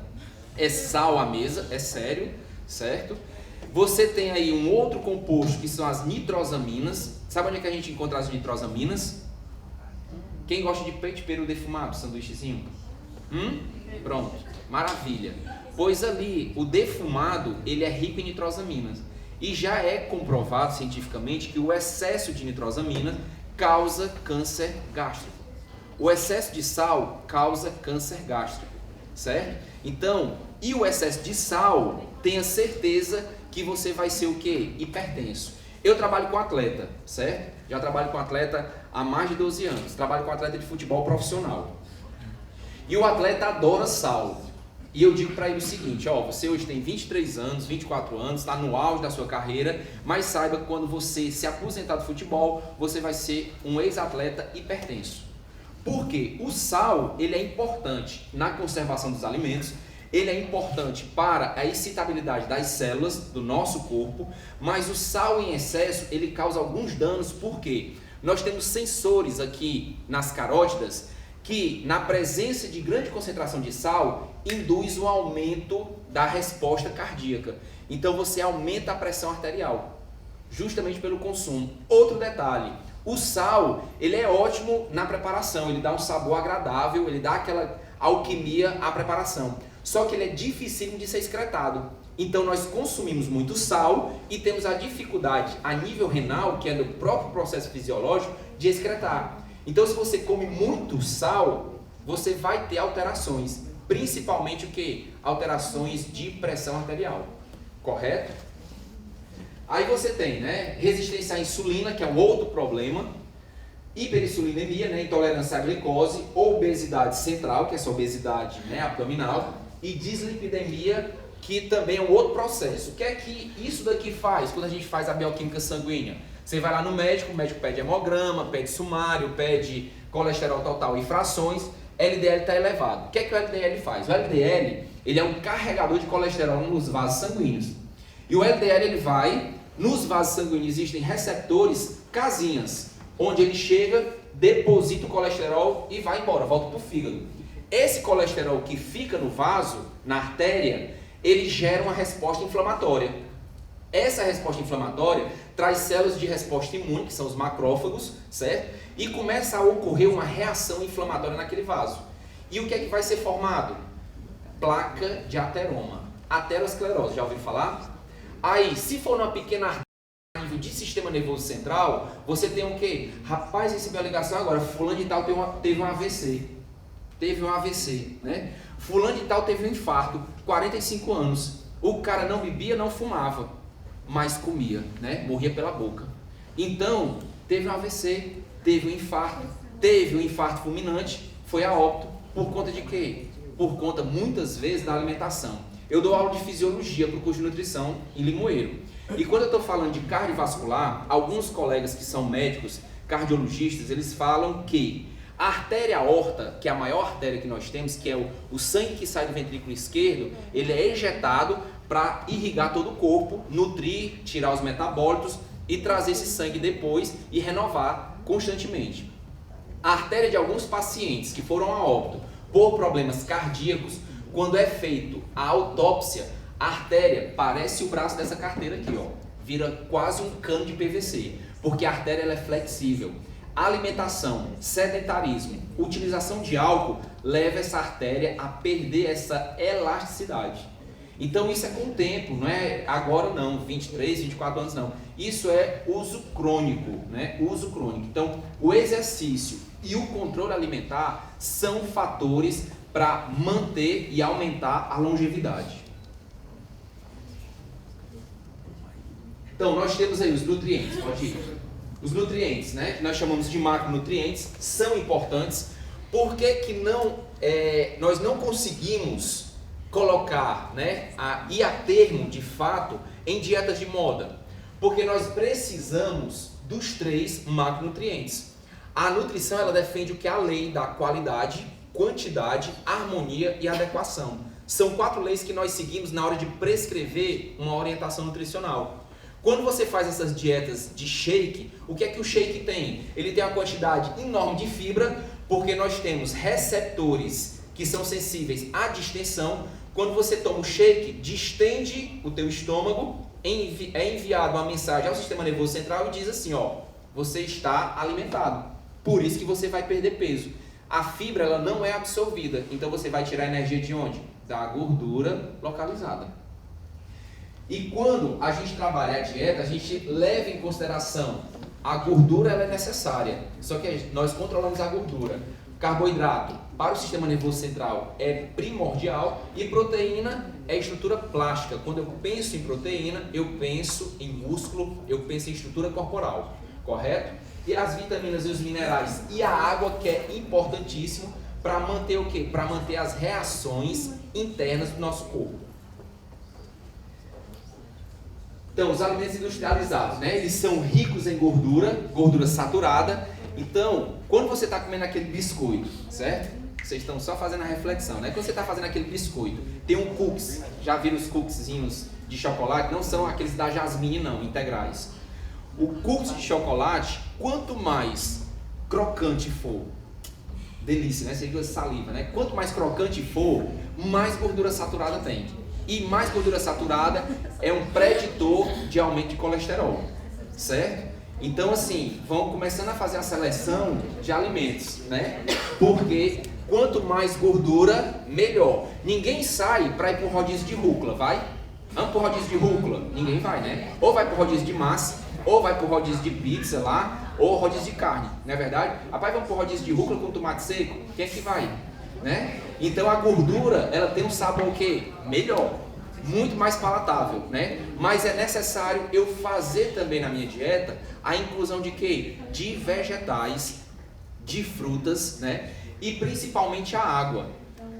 É sal à mesa, é sério, certo? Você tem aí um outro composto que são as nitrosaminas. Sabe onde é que a gente encontra as nitrosaminas? Quem gosta de peito de peru defumado, sanduíchezinho? Pronto, maravilha. Pois ali, o defumado, ele é rico em nitrosaminas. E já é comprovado cientificamente que o excesso de nitrosamina causa câncer gástrico. O excesso de sal causa câncer gástrico, certo? Então, e o excesso de sal, tenha certeza que você vai ser o quê? Hipertenso. Eu trabalho com atleta, certo? Já trabalho com atleta há mais de 12 anos. Trabalho com atleta de futebol profissional. E o atleta adora sal. E eu digo para ele o seguinte, ó, você hoje tem 23 anos, 24 anos, está no auge da sua carreira, mas saiba que quando você se aposentar do futebol, você vai ser um ex-atleta hipertenso. Por quê? O sal, ele é importante na conservação dos alimentos, ele é importante para a excitabilidade das células do nosso corpo, mas o sal em excesso, ele causa alguns danos, por quê? Nós temos sensores aqui nas carótidas que, na presença de grande concentração de sal, induz o aumento da resposta cardíaca. Então você aumenta a pressão arterial, justamente pelo consumo. Outro detalhe, o sal, ele é ótimo na preparação, ele dá um sabor agradável, ele dá aquela alquimia à preparação. Só que ele é difícil de ser excretado. Então nós consumimos muito sal e temos a dificuldade a nível renal, que é do próprio processo fisiológico, de excretar. Então se você come muito sal, você vai ter alterações, principalmente o que? Alterações de pressão arterial, correto? Aí você tem, né, resistência à insulina, que é um outro problema, hiperinsulinemia, né, intolerância à glicose, obesidade central, que é essa obesidade, né, abdominal, e dislipidemia, que também é um outro processo. O que é que isso daqui faz quando a gente faz a bioquímica sanguínea? Você vai lá no médico, o médico pede hemograma, pede sumário, pede colesterol total e frações, LDL está elevado. O que é que o LDL faz? O LDL, ele é um carregador de colesterol nos vasos sanguíneos. E o LDL, ele vai, nos vasos sanguíneos existem receptores casinhas, onde ele chega, deposita o colesterol e vai embora, volta para o fígado. Esse colesterol que fica no vaso, na artéria, ele gera uma resposta inflamatória. Essa resposta inflamatória traz células de resposta imune, que são os macrófagos, certo? E começa a ocorrer uma reação inflamatória naquele vaso. E o que é que vai ser formado? Placa de ateroma. Aterosclerose, já ouviu falar? Aí, se for numa pequena artéria de sistema nervoso central, você tem o quê? Rapaz, recebeu a ligação agora, fulano de tal teve um AVC. Teve um AVC, né? Fulano de tal teve um infarto, 45 anos. O cara não bebia, não fumava, mas comia, né? Morria pela boca. Então, teve um AVC, teve um infarto fulminante, foi a óbito. Por conta de quê? Por conta, muitas vezes, da alimentação. Eu dou aula de fisiologia para o curso de nutrição em Limoeiro. E quando eu estou falando de cardiovascular, alguns colegas que são médicos, cardiologistas, eles falam que a artéria aorta, que é a maior artéria que nós temos, que é o sangue que sai do ventrículo esquerdo, ele é ejetado para irrigar todo o corpo, nutrir, tirar os metabólitos e trazer esse sangue depois e renovar constantemente. A artéria de alguns pacientes que foram a óbito por problemas cardíacos, quando é feito a autópsia, a artéria parece o braço dessa carteira aqui, ó, vira quase um cano de PVC, porque a artéria ela é flexível. Alimentação, sedentarismo, utilização de álcool leva essa artéria a perder essa elasticidade. Então isso é com o tempo, não é agora não, 23, 24 anos não. Isso é uso crônico, né? Uso crônico. Então o exercício e o controle alimentar são fatores para manter e aumentar a longevidade. Então nós temos aí os nutrientes, pode ir. Os nutrientes, né, que nós chamamos de macronutrientes, são importantes. Por que nós não conseguimos colocar, né, ir a termo, de fato, em dietas de moda? Porque nós precisamos dos 3 macronutrientes. A nutrição, ela defende o que é a lei da qualidade, quantidade, harmonia e adequação. São 4 leis que nós seguimos na hora de prescrever uma orientação nutricional. Quando você faz essas dietas de shake, o que é que o shake tem? Ele tem uma quantidade enorme de fibra, porque nós temos receptores que são sensíveis à distensão. Quando você toma o shake, distende o teu estômago, é enviado uma mensagem ao sistema nervoso central e diz assim, ó, você está alimentado. Por isso que você vai perder peso. A fibra, ela não é absorvida, então você vai tirar energia de onde? Da gordura localizada. E quando a gente trabalha a dieta, a gente leva em consideração a gordura, ela é necessária, só que nós controlamos a gordura. Carboidrato para o sistema nervoso central é primordial e proteína é estrutura plástica. Quando eu penso em proteína, eu penso em músculo, eu penso em estrutura corporal, correto? E as vitaminas e os minerais e a água, que é importantíssimo para manter o quê? Para manter as reações internas do nosso corpo. Então, os alimentos industrializados, né? Eles são ricos em gordura saturada. Então, quando você está comendo aquele biscoito, certo? Vocês estão só fazendo a reflexão, né? Quando você está fazendo aquele biscoito, tem um cookies. Já viram os cookiezinhos de chocolate? Não são aqueles da Jasmine, não, integrais. O cookies de chocolate, quanto mais crocante for, delícia, né? Você diz saliva, né? Quanto mais crocante for, mais gordura saturada tem. E mais gordura saturada é um preditor de aumento de colesterol, certo? Então, assim, vão começando a fazer a seleção de alimentos, né? Porque quanto mais gordura, melhor. Ninguém sai para ir para o rodízio de rúcula, vai? Vamos para o rodízio de rúcula? Ninguém vai, né? Ou vai para o rodízio de massa, ou vai para o rodízio de pizza lá, ou rodízio de carne, não é verdade? Rapaz, vamos para o rodízio de rúcula com tomate seco? Quem é que vai? Né? Então a gordura, ela tem um sabor o quê? Melhor, muito mais palatável, né? Mas é necessário eu fazer também na minha dieta a inclusão de quê? De vegetais, de frutas, né? E principalmente a água.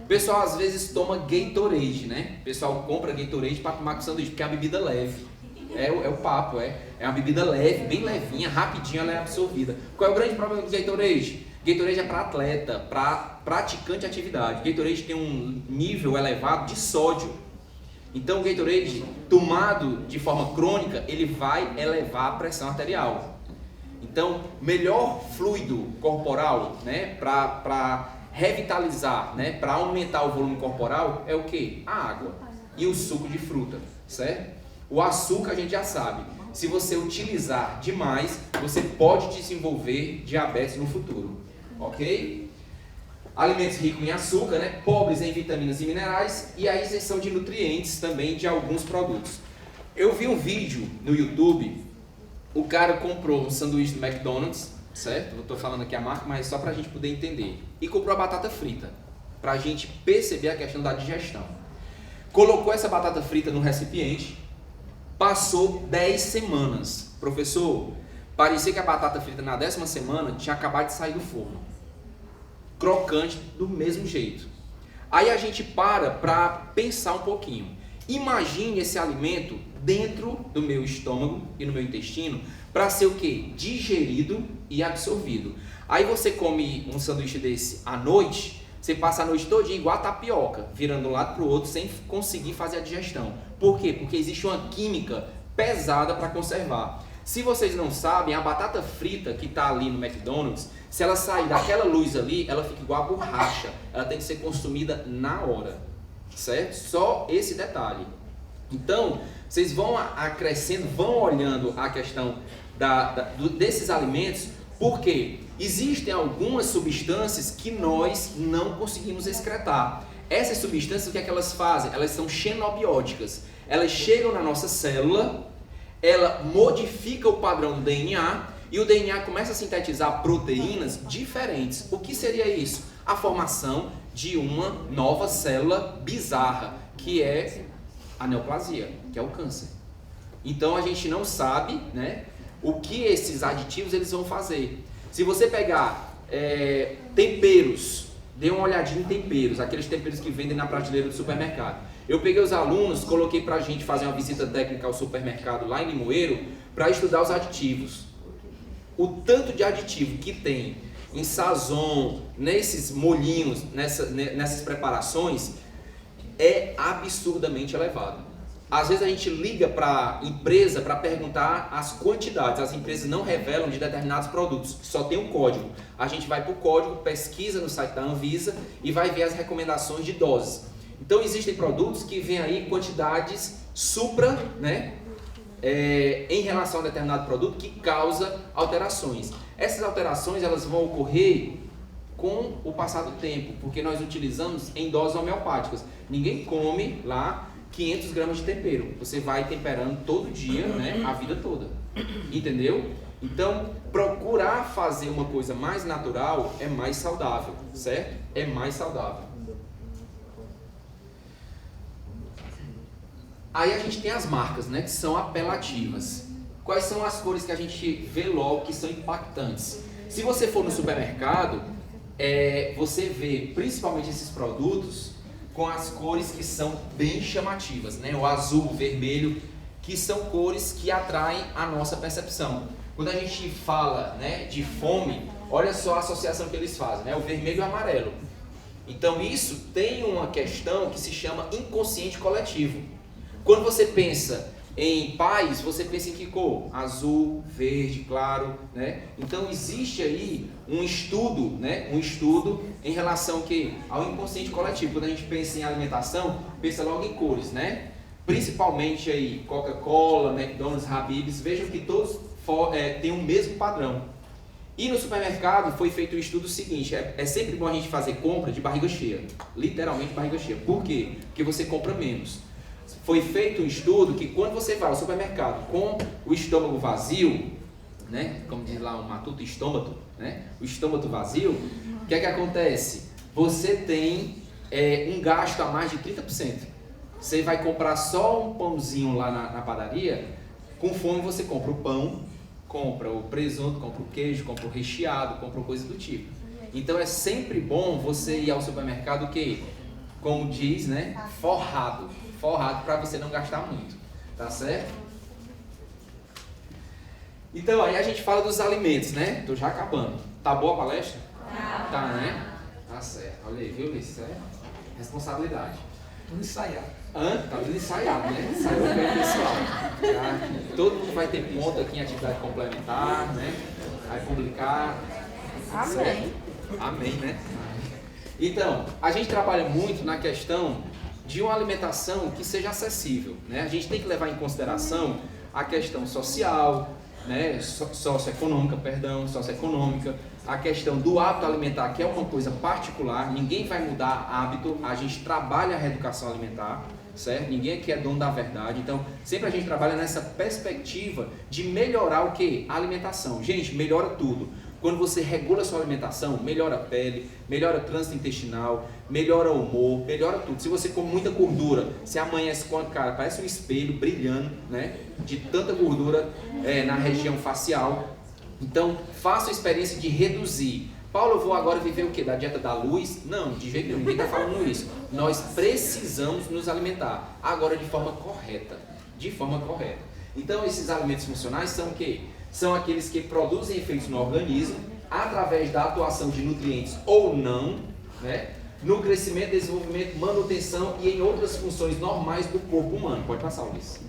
O pessoal às vezes toma Gatorade, né? O pessoal compra Gatorade para tomar com sanduíche, porque é uma bebida leve. É o papo, é uma bebida leve, bem levinha, rapidinho ela é absorvida. Qual é o grande problema do Gatorade? Gatorade é para atleta, para praticante de atividade. Gatorade tem um nível elevado de sódio. Então o Gatorade, tomado de forma crônica, ele vai elevar a pressão arterial. Então, melhor fluido corporal, né, para revitalizar, né, para aumentar o volume corporal, é o que? A água e o suco de fruta, certo? O açúcar a gente já sabe. Se você utilizar demais, você pode desenvolver diabetes no futuro, ok? Alimentos ricos em açúcar, né? Pobres em vitaminas e minerais e a isenção de nutrientes também de alguns produtos. Eu vi um vídeo no YouTube, o cara comprou um sanduíche do McDonald's, certo? Eu estou falando aqui a marca, mas só para a gente poder entender. E comprou a batata frita, para a gente perceber a questão da digestão. Colocou essa batata frita no recipiente, passou 10 semanas. Professor, parecia que a batata frita na 10ª semana tinha acabado de sair do forno. Crocante do mesmo jeito. Aí a gente para pensar um pouquinho. Imagine esse alimento dentro do meu estômago e no meu intestino para ser o quê? Digerido e absorvido. Aí você come um sanduíche desse à noite, você passa a noite todinha igual a tapioca, virando de um lado para o outro sem conseguir fazer a digestão. Por quê? Porque existe uma química pesada para conservar. Se vocês não sabem, a batata frita que está ali no McDonald's, se ela sair daquela luz ali, ela fica igual a borracha. Ela tem que ser consumida na hora, certo? Só esse detalhe. Então, vocês vão acrescendo, vão olhando a questão desses alimentos, porque existem algumas substâncias que nós não conseguimos excretar. Essas substâncias, o que é que elas fazem? Elas são xenobióticas. Elas chegam na nossa célula, ela modifica o padrão do DNA e o DNA começa a sintetizar proteínas diferentes. O que seria isso? A formação de uma nova célula bizarra, que é a neoplasia, que é o câncer. Então a gente não sabe, né, o que esses aditivos eles vão fazer. Se você pegar temperos, dê uma olhadinha em temperos, aqueles temperos que vendem na prateleira do supermercado. Eu peguei os alunos, coloquei pra gente fazer uma visita técnica ao supermercado lá em Limoeiro para estudar os aditivos. O tanto de aditivo que tem em sazon, nesses molhinhos, nessas preparações, é absurdamente elevado. Às vezes a gente liga para a empresa para perguntar as quantidades. As empresas não revelam de determinados produtos, só tem um código. A gente vai para o código, pesquisa no site da Anvisa e vai ver as recomendações de doses. Então existem produtos que vêm aí quantidades supra, né, em relação a determinado produto que causa alterações. Essas alterações elas vão ocorrer com o passar do tempo, porque nós utilizamos em doses homeopáticas. Ninguém come lá 500 gramas de tempero. Você vai temperando todo dia, né, a vida toda. Entendeu? Então, procurar fazer uma coisa mais natural é mais saudável, certo? É mais saudável. Aí a gente tem as marcas, né, que são apelativas. Quais são as cores que a gente vê logo que são impactantes? Se você for no supermercado, você vê principalmente esses produtos com as cores que são bem chamativas, né? O azul, o vermelho, que são cores que atraem a nossa percepção. Quando a gente fala, né, de fome, olha só a associação que eles fazem, né? O vermelho e o amarelo. Então isso tem uma questão que se chama inconsciente coletivo. Quando você pensa em paz, você pensa em que cor? Azul, verde, claro, né? Então existe aí um estudo, né? Um estudo em relação ao inconsciente coletivo. Quando a gente pensa em alimentação, pensa logo em cores, né? Principalmente aí Coca-Cola, McDonald's, Habib's, vejam que todos têm o mesmo padrão. E no supermercado foi feito um estudo seguinte, é sempre bom a gente fazer compra de barriga cheia, literalmente barriga cheia. Por quê? Porque você compra menos. Foi feito um estudo que quando você vai ao supermercado com o estômago vazio, né, como diz lá um matuto estômago, né, o estômago vazio, o que é que acontece? Você tem um gasto a mais de 30%. Você vai comprar só um pãozinho lá na padaria, com fome você compra o pão, compra o presunto, compra o queijo, compra o recheado, compra coisa do tipo. Então é sempre bom você ir ao supermercado que, como diz, né, forrado para você não gastar muito, tá certo? Então aí a gente fala dos alimentos, né? Tô já acabando. Tá boa a palestra? Tá, né? Tá certo. Olha aí, viu? Isso é responsabilidade. Tudo ensaiado. Tá tudo ensaiado, né? Ensaiou bem, pessoal. Tá? Todo mundo vai ter ponto aqui em atividade complementar, né? Vai publicar. Amém. Certo? Amém, né? Então, a gente trabalha muito na questão de uma alimentação que seja acessível, né? A gente tem que levar em consideração a questão social, né? socioeconômica, a questão do hábito alimentar, que é uma coisa particular, ninguém vai mudar hábito, a gente trabalha a reeducação alimentar, certo? Ninguém aqui é dono da verdade, então sempre a gente trabalha nessa perspectiva de melhorar o que? A alimentação. Gente, melhora tudo. Quando você regula a sua alimentação, melhora a pele, melhora o trânsito intestinal, melhora o humor, melhora tudo. Se você come muita gordura, você amanhece com a cara, parece um espelho brilhando, né? De tanta gordura na região facial. Então, faça a experiência de reduzir. Paulo, eu vou agora viver o quê? Da dieta da luz? Não, de jeito nenhum, ninguém está falando isso. Nós precisamos nos alimentar, agora de forma correta. De forma correta. Então, esses alimentos funcionais são o quê? São aqueles que produzem efeitos no organismo através da atuação de nutrientes ou não, né? No crescimento, desenvolvimento, manutenção e em outras funções normais do corpo humano. Pode passar, Ulisses.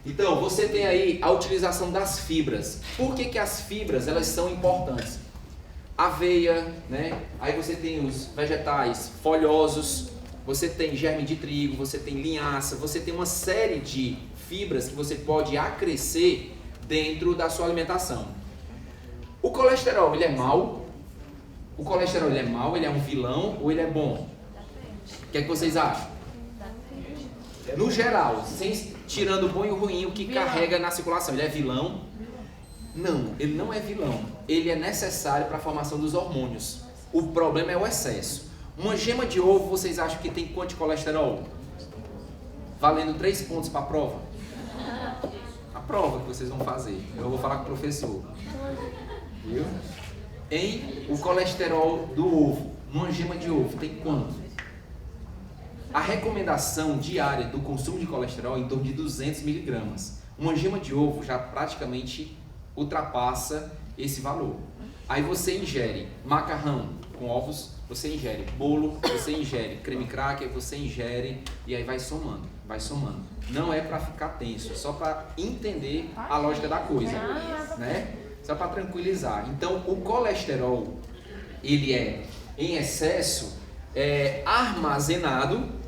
Então, você tem aí a utilização das fibras. Por que as fibras elas são importantes? Aveia, né? Aí você tem os vegetais folhosos, você tem germe de trigo, você tem linhaça, você tem uma série de fibras que você pode acrescer dentro da sua alimentação. O colesterol, ele é mau? O colesterol, ele é mau? Ele é um vilão ou ele é bom? O que é que vocês acham? No geral, tirando o bom e o ruim, o que carrega na circulação, ele é vilão? Não, ele não é vilão. Ele é necessário para a formação dos hormônios. O problema é o excesso. Uma gema de ovo, vocês acham que tem quanto de colesterol? Valendo 3 pontos para a prova? A prova que vocês vão fazer. Eu vou falar com o professor. Viu? O colesterol do ovo, uma gema de ovo, tem quanto? A recomendação diária do consumo de colesterol é em torno de 200 miligramas. Uma gema de ovo já praticamente ultrapassa esse valor. Aí você ingere macarrão com ovos, você ingere bolo, você ingere creme cracker, você ingere e aí vai somando, vai somando. Não é para ficar tenso, é só para entender a lógica da coisa, né? Só para tranquilizar. Então, o colesterol, ele é em excesso, armazenado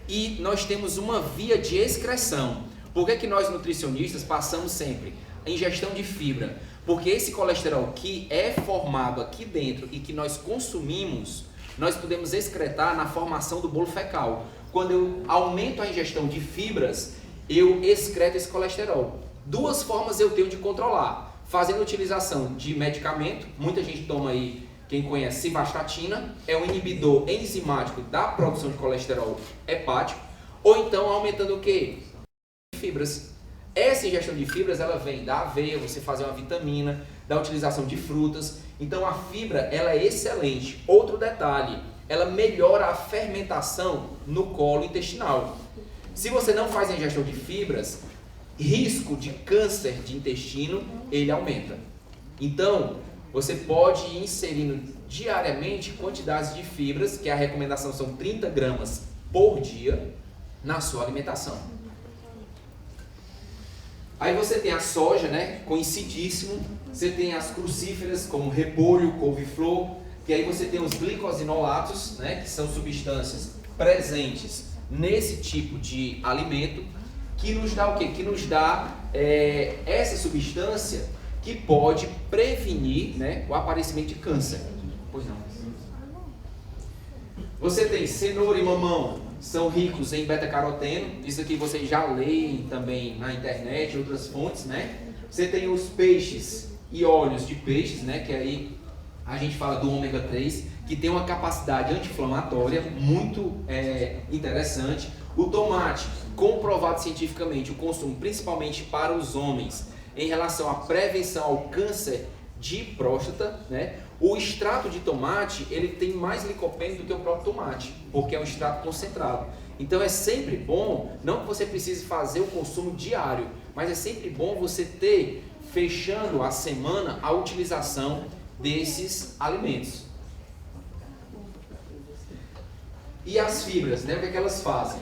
e nós temos uma via de excreção. Por que nós nutricionistas passamos sempre a ingestão de fibra? Porque esse colesterol que é formado aqui dentro e que nós consumimos, nós podemos excretar na formação do bolo fecal. Quando eu aumento a ingestão de fibras, eu excreto esse colesterol. Duas formas eu tenho de controlar. Fazendo utilização de medicamento, muita gente toma aí, quem conhece, simvastatina, é um inibidor enzimático da produção de colesterol hepático, ou então aumentando o quê? Fibras. Essa ingestão de fibras, ela vem da aveia, você fazer uma vitamina, da utilização de frutas. Então a fibra, ela é excelente. Outro detalhe, ela melhora a fermentação no colo intestinal. Se você não faz a ingestão de fibras, risco de câncer de intestino, ele aumenta. Então, você pode ir inserindo diariamente quantidades de fibras, que a recomendação são 30 gramas por dia, na sua alimentação. Aí você tem a soja, né, conhecidíssimo. Você tem as crucíferas, como repolho, couve-flor. E aí você tem os glicosinolatos, né, que são substâncias presentes nesse tipo de alimento, que nos dá o quê? Que nos dá essa substância que pode prevenir, né, o aparecimento de câncer. Pois não. Você tem cenoura e mamão, são ricos em beta-caroteno. Isso aqui vocês já leem também na internet, em outras fontes, né? Você tem os peixes e óleos de peixes, né, que aí a gente fala do ômega 3, que tem uma capacidade anti-inflamatória muito interessante. O tomate, comprovado cientificamente, o consumo principalmente para os homens em relação à prevenção ao câncer de próstata, né? O extrato de tomate, ele tem mais licopeno do que o próprio tomate, porque é um extrato concentrado. Então é sempre bom, não que você precise fazer o consumo diário, mas é sempre bom você ter, fechando a semana, a utilização desses alimentos. E as fibras, né? O que é que elas fazem?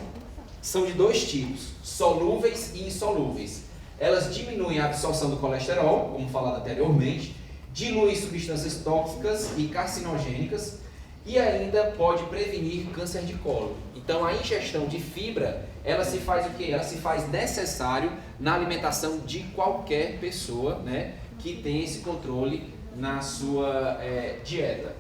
São de dois tipos, solúveis e insolúveis. Elas diminuem a absorção do colesterol, como falado anteriormente, diluem substâncias tóxicas e carcinogênicas e ainda pode prevenir câncer de colo. Então a ingestão de fibra, ela se faz o quê? Ela se faz necessário na alimentação de qualquer pessoa, né, que tem esse controle na sua dieta.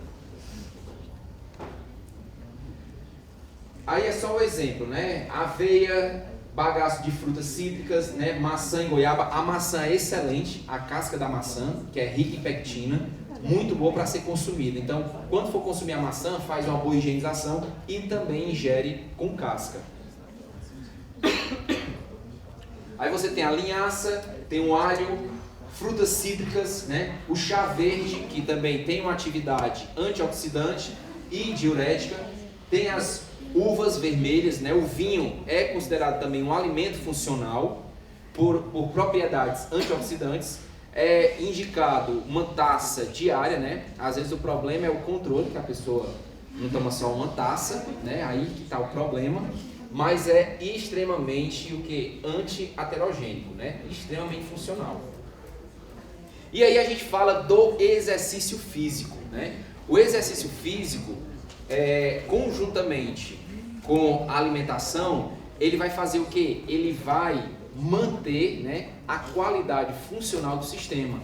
Aí é só um exemplo, né? Aveia, bagaço de frutas cítricas, né? Maçã e goiaba. A maçã é excelente, a casca da maçã, que é rica em pectina, muito boa para ser consumida. Então, quando for consumir a maçã, faz uma boa higienização e também ingere com casca. Aí você tem a linhaça, tem o alho, frutas cítricas, né? O chá verde, que também tem uma atividade antioxidante e diurética. Tem as uvas vermelhas, né? O vinho é considerado também um alimento funcional por propriedades antioxidantes. É indicado uma taça diária, né? Às vezes o problema é o controle, que a pessoa não toma só uma taça, né? Aí que está o problema. Mas é extremamente o que? Anti-aterogênico, né? Extremamente funcional. E aí a gente fala do exercício físico, né? O exercício físico, conjuntamente com a alimentação, ele vai fazer o quê? Ele vai manter, né, a qualidade funcional do sistema.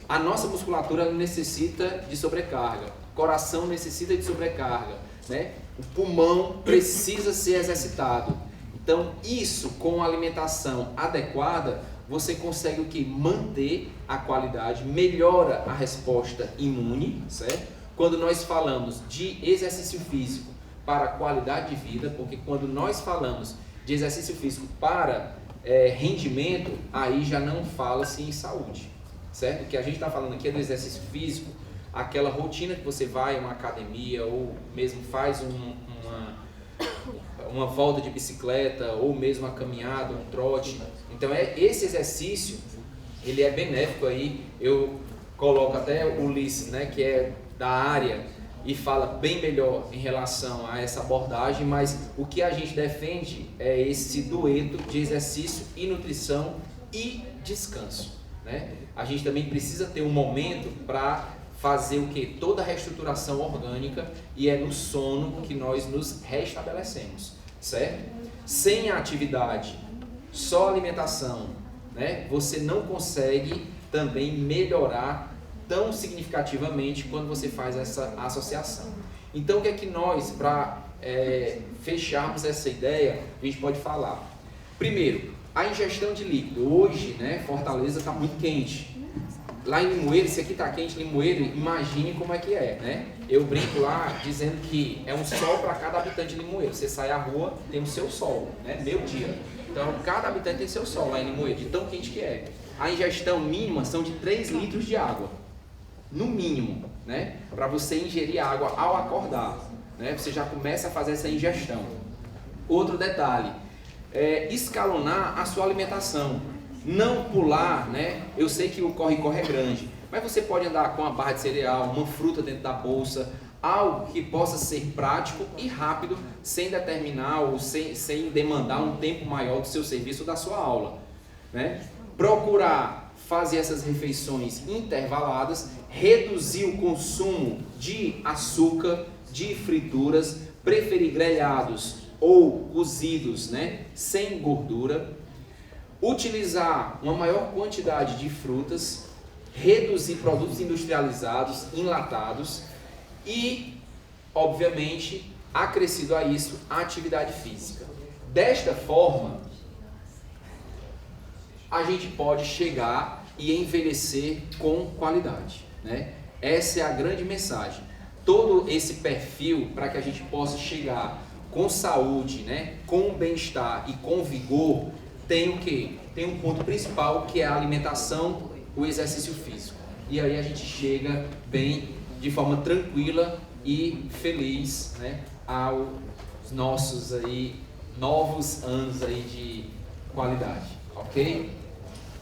A nossa musculatura necessita de sobrecarga, o coração necessita de sobrecarga, né? O pulmão precisa ser exercitado. Então, isso com a alimentação adequada, você consegue o quê? Manter a qualidade, melhora a resposta imune, certo? Quando nós falamos de exercício físico para qualidade de vida, porque quando nós falamos de exercício físico para rendimento, aí já não fala-se em saúde, certo? O que a gente está falando aqui é do exercício físico, aquela rotina que você vai a uma academia ou mesmo faz uma volta de bicicleta ou mesmo uma caminhada, um trote. Então esse exercício, ele é benéfico aí. Eu coloco até o Ulisses, né, que é da área e fala bem melhor em relação a essa abordagem, mas o que a gente defende é esse dueto de exercício e nutrição e descanso, né? A gente também precisa ter um momento para fazer o que? Toda a reestruturação orgânica, e é no sono que nós nos restabelecemos, certo? Sem a atividade, só alimentação, né? Você não consegue também melhorar tão significativamente quando você faz essa associação. Então, o que é que nós, para fecharmos essa ideia, a gente pode falar? Primeiro, a ingestão de líquido. Hoje, né, Fortaleza está muito quente. Lá em Limoeiro, se aqui está quente, Limoeiro, imagine como é que é, né? Eu brinco lá dizendo que é um sol para cada habitante de Limoeiro. Você sai à rua, tem o seu sol, né? Meu dia. Então, cada habitante tem seu sol lá em Limoeiro, de tão quente que é. A ingestão mínima são de 3 litros de água, no mínimo, né? Para você ingerir água ao acordar, né? Você já começa a fazer essa ingestão. Outro detalhe, escalonar a sua alimentação. Não pular, né? Eu sei que o corre-corre é grande, mas você pode andar com uma barra de cereal, uma fruta dentro da bolsa, algo que possa ser prático e rápido, sem determinar ou sem demandar um tempo maior do seu serviço ou da sua aula, né? Procurar fazer essas refeições intervaladas, reduzir o consumo de açúcar, de frituras, preferir grelhados ou cozidos, né? Sem gordura. Utilizar uma maior quantidade de frutas, reduzir produtos industrializados, enlatados e, obviamente, acrescido a isso, a atividade física. Desta forma, a gente pode chegar e envelhecer com qualidade, né? Essa é a grande mensagem. Todo esse perfil para que a gente possa chegar com saúde, né? Com bem-estar e com vigor, tem o quê? Tem um ponto principal que é a alimentação, o exercício físico. E aí a gente chega bem, de forma tranquila e feliz, né, aos nossos aí, novos anos aí de qualidade, ok?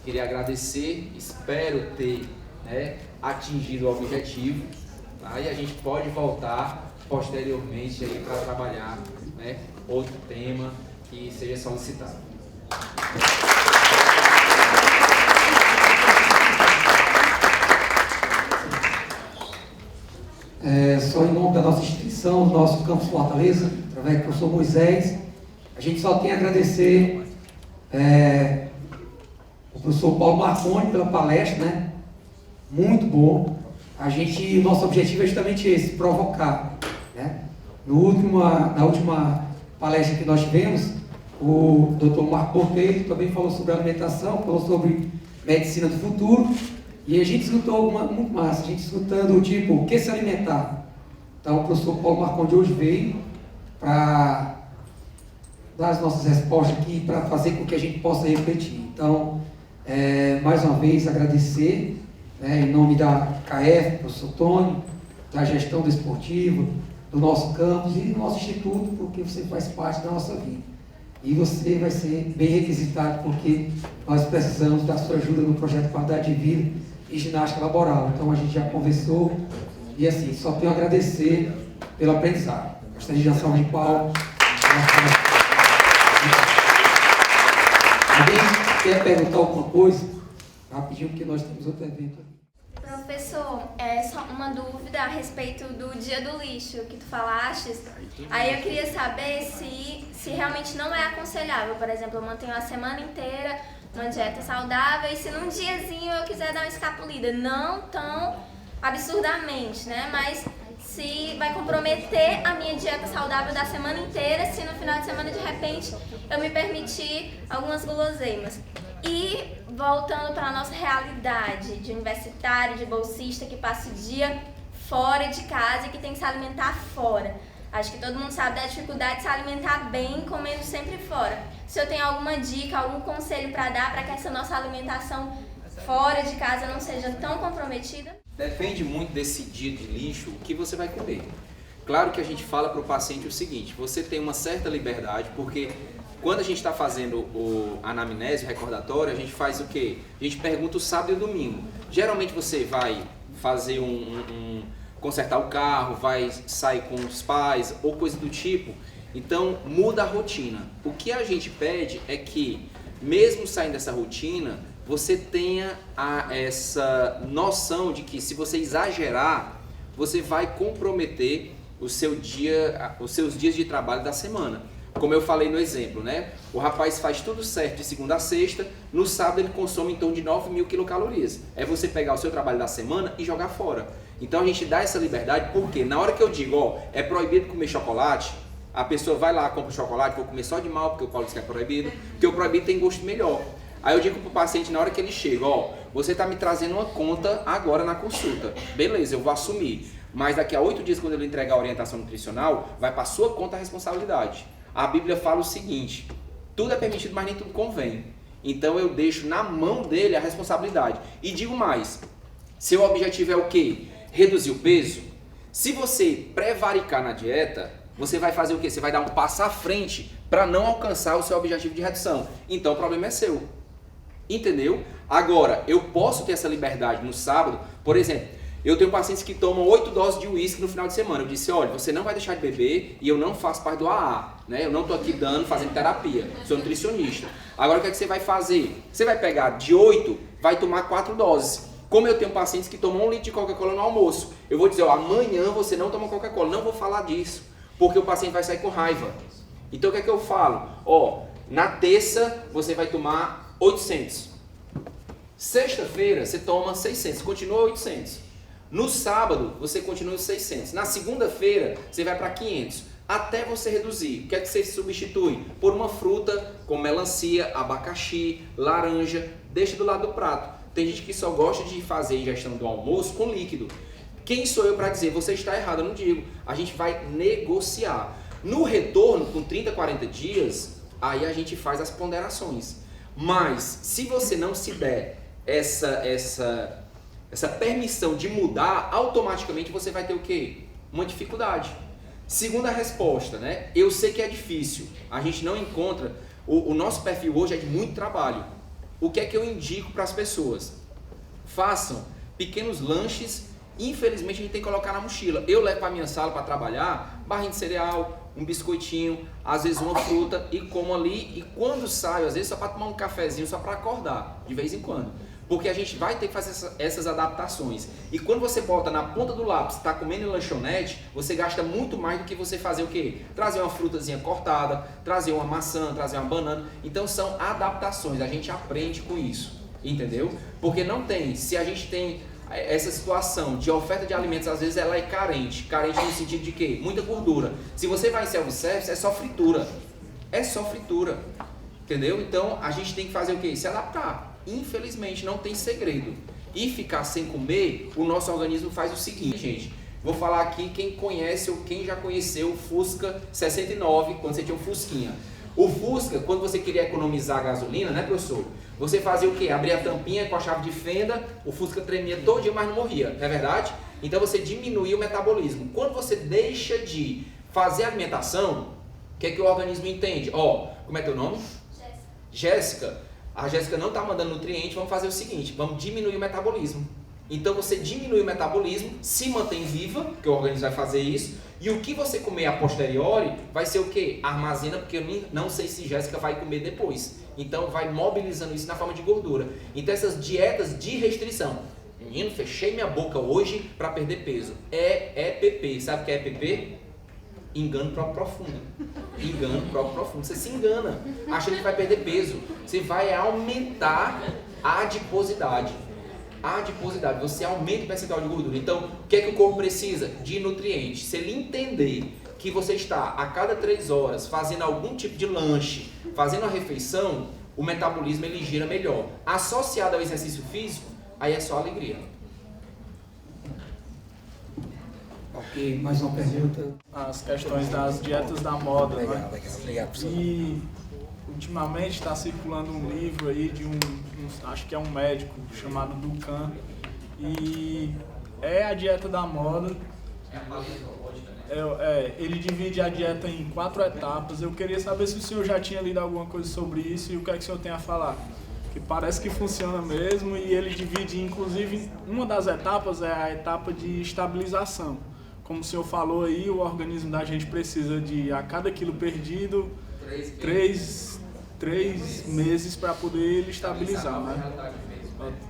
Queria agradecer, espero ter, né, atingido o objetivo, tá? E a gente pode voltar posteriormente aí para trabalhar, né, outro tema que seja solicitado. Só em nome da nossa instituição, do nosso campus Fortaleza, através do professor Moisés, a gente só tem a agradecer o professor Paulo Marconi pela palestra, né? Muito bom. O nosso objetivo é justamente esse, provocar, né? Na última palestra que nós tivemos, o Dr. Marco Porteiro também falou sobre alimentação, falou sobre medicina do futuro, e a gente escutou algo muito massa, a gente escutando tipo, o que se alimentar. Então o professor Paulo Marconde hoje veio para dar as nossas respostas aqui, para fazer com que a gente possa refletir. Então, mais uma vez agradecer, né, em nome da CAEF, professor Tony, da gestão do esportivo, do nosso campus e do nosso instituto, porque você faz parte da nossa vida. E você vai ser bem requisitado, porque nós precisamos da sua ajuda no projeto Qualidade de Vida e Ginástica Laboral. Então a gente já conversou e assim, só tenho a agradecer pelo aprendizado. Gostaria de dar salve de palmas. Alguém quer perguntar alguma coisa? Rapidinho, porque nós temos outro evento. Professor, só uma dúvida a respeito do dia do lixo que tu falaste. Aí eu queria saber se realmente não é aconselhável, por exemplo, eu mantenho a semana inteira uma dieta saudável e se num diazinho eu quiser dar uma escapulida, não tão absurdamente, né? Mas se vai comprometer a minha dieta saudável da semana inteira, se no final de semana de repente eu me permitir algumas guloseimas. E voltando para a nossa realidade de universitário, de bolsista que passa o dia fora de casa e que tem que se alimentar fora. Acho que todo mundo sabe da dificuldade de se alimentar bem comendo sempre fora. Se eu tenho alguma dica, algum conselho para dar para que essa nossa alimentação fora de casa não seja tão comprometida? Depende muito desse dia de lixo o que você vai comer. Claro que a gente fala para o paciente o seguinte, você tem uma certa liberdade, porque quando a gente está fazendo a anamnese, o recordatório, a gente faz o quê? A gente pergunta o sábado e o domingo. Geralmente você vai fazer consertar o carro, vai sair com os pais ou coisa do tipo. Então muda a rotina. O que a gente pede é que, mesmo saindo dessa rotina, você tenha essa noção de que se você exagerar, você vai comprometer os seus dias de trabalho da semana. Como eu falei no exemplo, né? O rapaz faz tudo certo de segunda a sexta, no sábado ele consome em torno de 9.000 quilocalorias. É você pegar o seu trabalho da semana e jogar fora. Então a gente dá essa liberdade porque na hora que eu digo, ó, é proibido comer chocolate, a pessoa vai lá, compra o chocolate, vou comer só de mal porque o Paulo disse que é proibido, porque o proibido tem gosto melhor. Aí eu digo pro paciente na hora que ele chega, ó, você tá me trazendo uma conta agora na consulta. Beleza, eu vou assumir. Mas daqui a 8 dias, quando ele entregar a orientação nutricional, vai para sua conta a responsabilidade. A Bíblia fala o seguinte, tudo é permitido, mas nem tudo convém. Então eu deixo na mão dele a responsabilidade. E digo mais, seu objetivo é o quê? Reduzir o peso? Se você prevaricar na dieta, você vai fazer o quê? Você vai dar um passo à frente para não alcançar o seu objetivo de redução. Então o problema é seu. Entendeu? Agora, eu posso ter essa liberdade no sábado. Por exemplo, eu tenho pacientes que tomam 8 doses de uísque no final de semana. Eu disse, olha, você não vai deixar de beber e eu não faço parte do AA, né? Eu não estou aqui fazendo terapia, sou nutricionista. Agora o que é que você vai fazer? Você vai pegar de 8, vai tomar 4 doses. Como eu tenho pacientes que tomam 1 litro de Coca-Cola no almoço, eu vou dizer, ó, amanhã você não toma Coca-Cola. Não vou falar disso, porque o paciente vai sair com raiva. Então o que é que eu falo? Ó, na terça você vai tomar 800. Sexta-feira você toma 600, continua 800. No sábado você continua 600. Na segunda-feira você vai para 500. Até você reduzir. O que é que você substitui? Por uma fruta como melancia, abacaxi, laranja. Deixa do lado do prato. Tem gente que só gosta de fazer a ingestão do almoço com líquido. Quem sou eu para dizer, você está errado? Eu não digo. A gente vai negociar. No retorno, com 30, 40 dias, aí a gente faz as ponderações. Mas, se você não se der essa permissão de mudar, automaticamente você vai ter o quê? Uma dificuldade. Segunda resposta, né? Eu sei que é difícil. A gente não encontra... O nosso perfil hoje é de muito trabalho. O que é que eu indico para as pessoas? Façam pequenos lanches. Infelizmente, a gente tem que colocar na mochila. Eu levo para a minha sala para trabalhar barrinha de cereal, um biscoitinho, às vezes uma fruta e como ali. E quando saio, às vezes só para tomar um cafezinho, só para acordar, de vez em quando. Porque a gente vai ter que fazer essas adaptações. E quando você bota na ponta do lápis, está comendo em lanchonete, você gasta muito mais do que você fazer o quê? Trazer uma frutazinha cortada, trazer uma maçã, trazer uma banana. Então são adaptações, a gente aprende com isso, entendeu? Porque não tem, se a gente tem essa situação de oferta de alimentos, às vezes ela é carente. Carente no sentido de quê? Muita gordura. Se você vai em self-service, é só fritura. É só fritura, entendeu? Então a gente tem que fazer o quê? Se adaptar. Infelizmente não tem segredo. E ficar sem comer, o nosso organismo faz o seguinte, gente. Vou falar aqui quem conhece ou quem já conheceu o Fusca 69, quando você tinha um Fusquinha. O Fusca, quando você queria economizar gasolina, né, professor? Você fazia o quê? Abria a tampinha com a chave de fenda, o Fusca tremia todo dia, mas não morria, não é verdade? Então você diminuía o metabolismo. Quando você deixa de fazer alimentação, o que é que o organismo entende? Ó, como é teu nome? Jéssica. A Jéssica não está mandando nutriente, vamos fazer o seguinte, vamos diminuir o metabolismo. Então você diminui o metabolismo, se mantém viva, porque o organismo vai fazer isso, e o que você comer a posteriori vai ser o quê? Armazena, porque eu não sei se Jéssica vai comer depois. Então vai mobilizando isso na forma de gordura. Então essas dietas de restrição. Menino, fechei minha boca hoje para perder peso. É EPP. Sabe o que é EPP? Engano próprio profundo. Engano próprio profundo. Você se engana, achando que vai perder peso. Você vai aumentar a adiposidade. A adiposidade, você aumenta o percentual de gordura. Então, o que é que o corpo precisa? De nutrientes. Se ele entender que você está a cada 3 horas fazendo algum tipo de lanche, fazendo a refeição, o metabolismo ele gira melhor. Associado ao exercício físico, aí é só alegria. Ok, mais uma pergunta. As questões das dietas da moda, Legal, né? legal. Obrigado, professor. E ultimamente está circulando um livro aí de acho que é um médico chamado Dukan, e é a dieta da moda. Ele divide a dieta em 4 etapas. Eu queria saber se o senhor já tinha lido alguma coisa sobre isso e o que é que o senhor tem a falar. Que parece que funciona mesmo, e ele divide, inclusive, uma das etapas é a etapa de estabilização. Como o senhor falou aí, o organismo da gente precisa de, a cada quilo perdido, 3 meses para poder ele estabilizar, né?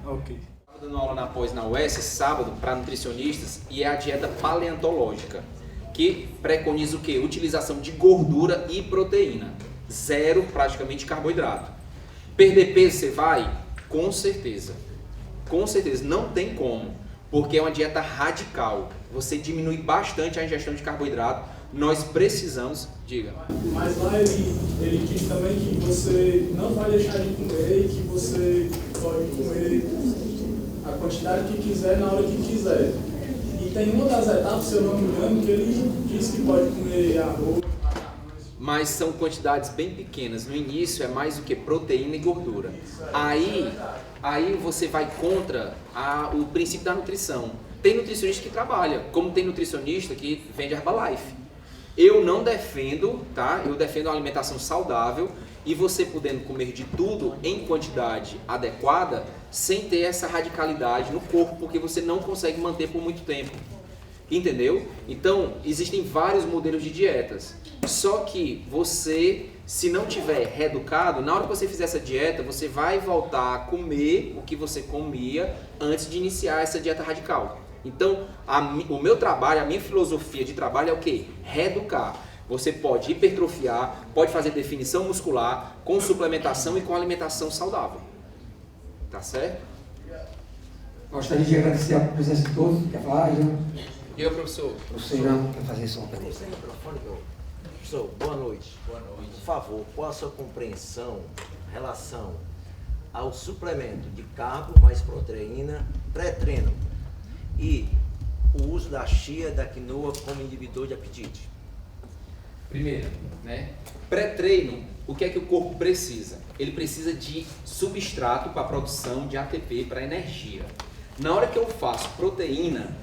Ok. Estou dando aula na pós na UES sábado para nutricionistas, e é a dieta paleontológica, que preconiza o quê? Utilização de gordura e proteína. 0 praticamente carboidrato. Perder peso você vai? Com certeza. Com certeza, não tem como. porque é uma dieta radical. Você diminui bastante a ingestão de carboidrato. Nós precisamos, diga. Mas lá ele diz também que você não vai deixar de comer e que você pode comer a quantidade que quiser na hora que quiser. E tem uma das etapas, se eu não me engano, que ele diz que pode comer arroz. Mas são quantidades bem pequenas. No início é mais do que proteína e gordura. Aí você vai contra o princípio da nutrição. Tem nutricionista que trabalha, como tem nutricionista que vende Herbalife. Eu não defendo, tá? Eu defendo uma alimentação saudável e você podendo comer de tudo em quantidade adequada, sem ter essa radicalidade no corpo, porque você não consegue manter por muito tempo. Entendeu? Então, existem vários modelos de dietas. Só que você, se não tiver reeducado, na hora que você fizer essa dieta, você vai voltar a comer o que você comia antes de iniciar essa dieta radical. Então, o meu trabalho, a minha filosofia de trabalho é o quê? Reeducar. Você pode hipertrofiar, pode fazer definição muscular com suplementação e com alimentação saudável. Tá certo? Gostaria de agradecer a presença de todos. Quer falar, Jean? E eu, professor? O senhor quer fazer som também. Professor, boa noite. Boa noite. Por favor, qual a sua compreensão em relação ao suplemento de carbo mais proteína pré-treino e o uso da chia e da quinoa como inibidor de apetite? Primeiro, né? Pré-treino, o que é que o corpo precisa? Ele precisa de substrato para a produção de ATP, para energia. Na hora que eu faço proteína,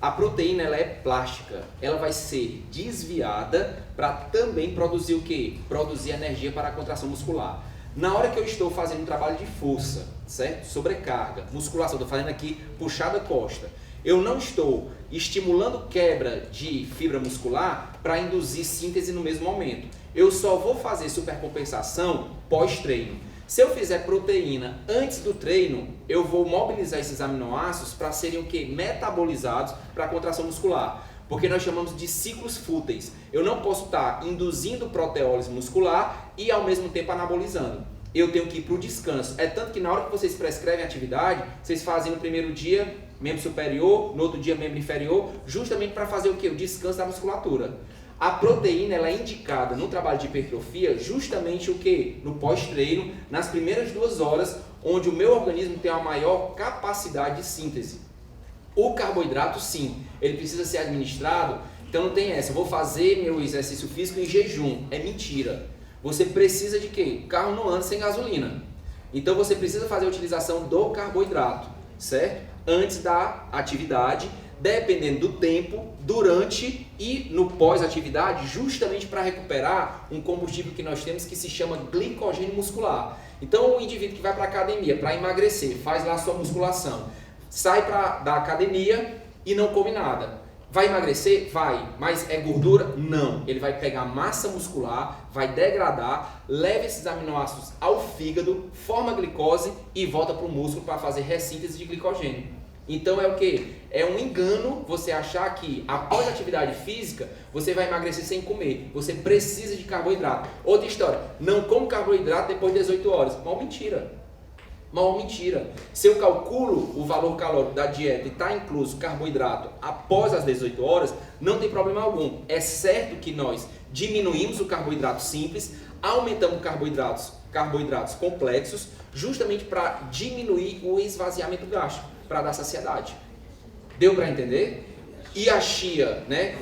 a proteína ela é plástica, ela vai ser desviada para também produzir o quê? Produzir energia para a contração muscular. Na hora que eu estou fazendo um trabalho de força, certo? Sobrecarga, musculação, estou fazendo aqui puxada costa. Eu não estou estimulando quebra de fibra muscular para induzir síntese no mesmo momento. Eu só vou fazer supercompensação pós-treino. Se eu fizer proteína antes do treino, eu vou mobilizar esses aminoácidos para serem o quê? Metabolizados para a contração muscular. Porque nós chamamos de ciclos fúteis. Eu não posso estar induzindo proteólise muscular e ao mesmo tempo anabolizando. Eu tenho que ir para o descanso. É tanto que na hora que vocês prescrevem atividade, vocês fazem no primeiro dia membro superior, no outro dia membro inferior, justamente para fazer o quê? O descanso da musculatura. A proteína ela é indicada no trabalho de hipertrofia justamente o que? No pós-treino, nas primeiras 2 horas, onde o meu organismo tem a maior capacidade de síntese. O carboidrato, sim, ele precisa ser administrado, então não tem essa, eu vou fazer meu exercício físico em jejum, é mentira. Você precisa de quê? O carro não anda sem gasolina. Então você precisa fazer a utilização do carboidrato, certo? Antes da atividade, dependendo do tempo, durante e no pós-atividade, justamente para recuperar um combustível que nós temos que se chama glicogênio muscular. Então o indivíduo que vai para a academia para emagrecer, faz lá a sua musculação, sai da academia e não come nada. Vai emagrecer? Vai. Mas é gordura? Não. Ele vai pegar massa muscular, vai degradar, leva esses aminoácidos ao fígado, forma glicose e volta para o músculo para fazer ressíntese de glicogênio. Então é o que? É um engano você achar que após a atividade física você vai emagrecer sem comer. Você precisa de carboidrato. Outra história, não como carboidrato depois de 18 horas. Mal mentira. Mal mentira. Se eu calculo o valor calórico da dieta e está incluso carboidrato após as 18 horas, não tem problema algum. É certo que nós diminuímos o carboidrato simples, aumentamos carboidratos complexos, justamente para diminuir o esvaziamento gástrico, para dar saciedade. Deu para entender? E a chia, né?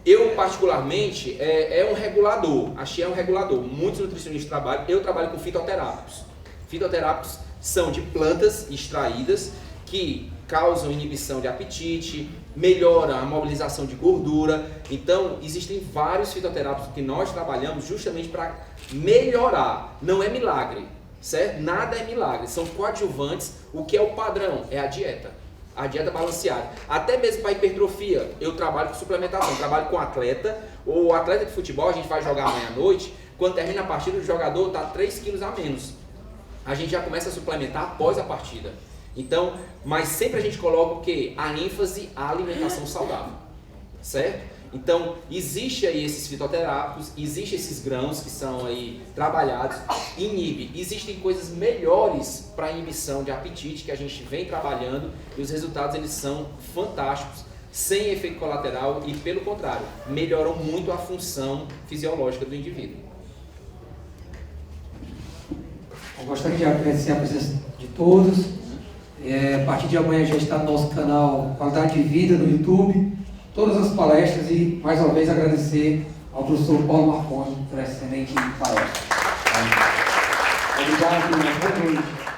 Eu particularmente é um regulador. A chia é um regulador. Muitos nutricionistas trabalham. Eu trabalho com fitoterápicos. Fitoterápicos são de plantas extraídas que causam inibição de apetite, melhoram a mobilização de gordura. Então, existem vários fitoterápicos que nós trabalhamos justamente para melhorar. Não é milagre, certo? Nada é milagre. São coadjuvantes. O que é o padrão? É a dieta. A dieta balanceada. Até mesmo para hipertrofia, eu trabalho com suplementação. Trabalho com atleta. O atleta de futebol, a gente vai jogar amanhã à noite. Quando termina a partida, o jogador está 3 quilos a menos. A gente já começa a suplementar após a partida. Então, mas sempre a gente coloca o quê? A ênfase à alimentação saudável, certo? Então, existe aí esses fitoterápicos, existe esses grãos que são aí trabalhados, inibe. Existem coisas melhores para inibição de apetite que a gente vem trabalhando e os resultados eles são fantásticos, sem efeito colateral e, pelo contrário, melhoram muito a função fisiológica do indivíduo. Eu gostaria de agradecer a presença de todos. A partir de amanhã já está no nosso canal Qualidade de Vida no YouTube, todas as palestras, e mais uma vez agradecer ao professor Paulo Marconi por essa excelente palestra. Obrigado, boa noite.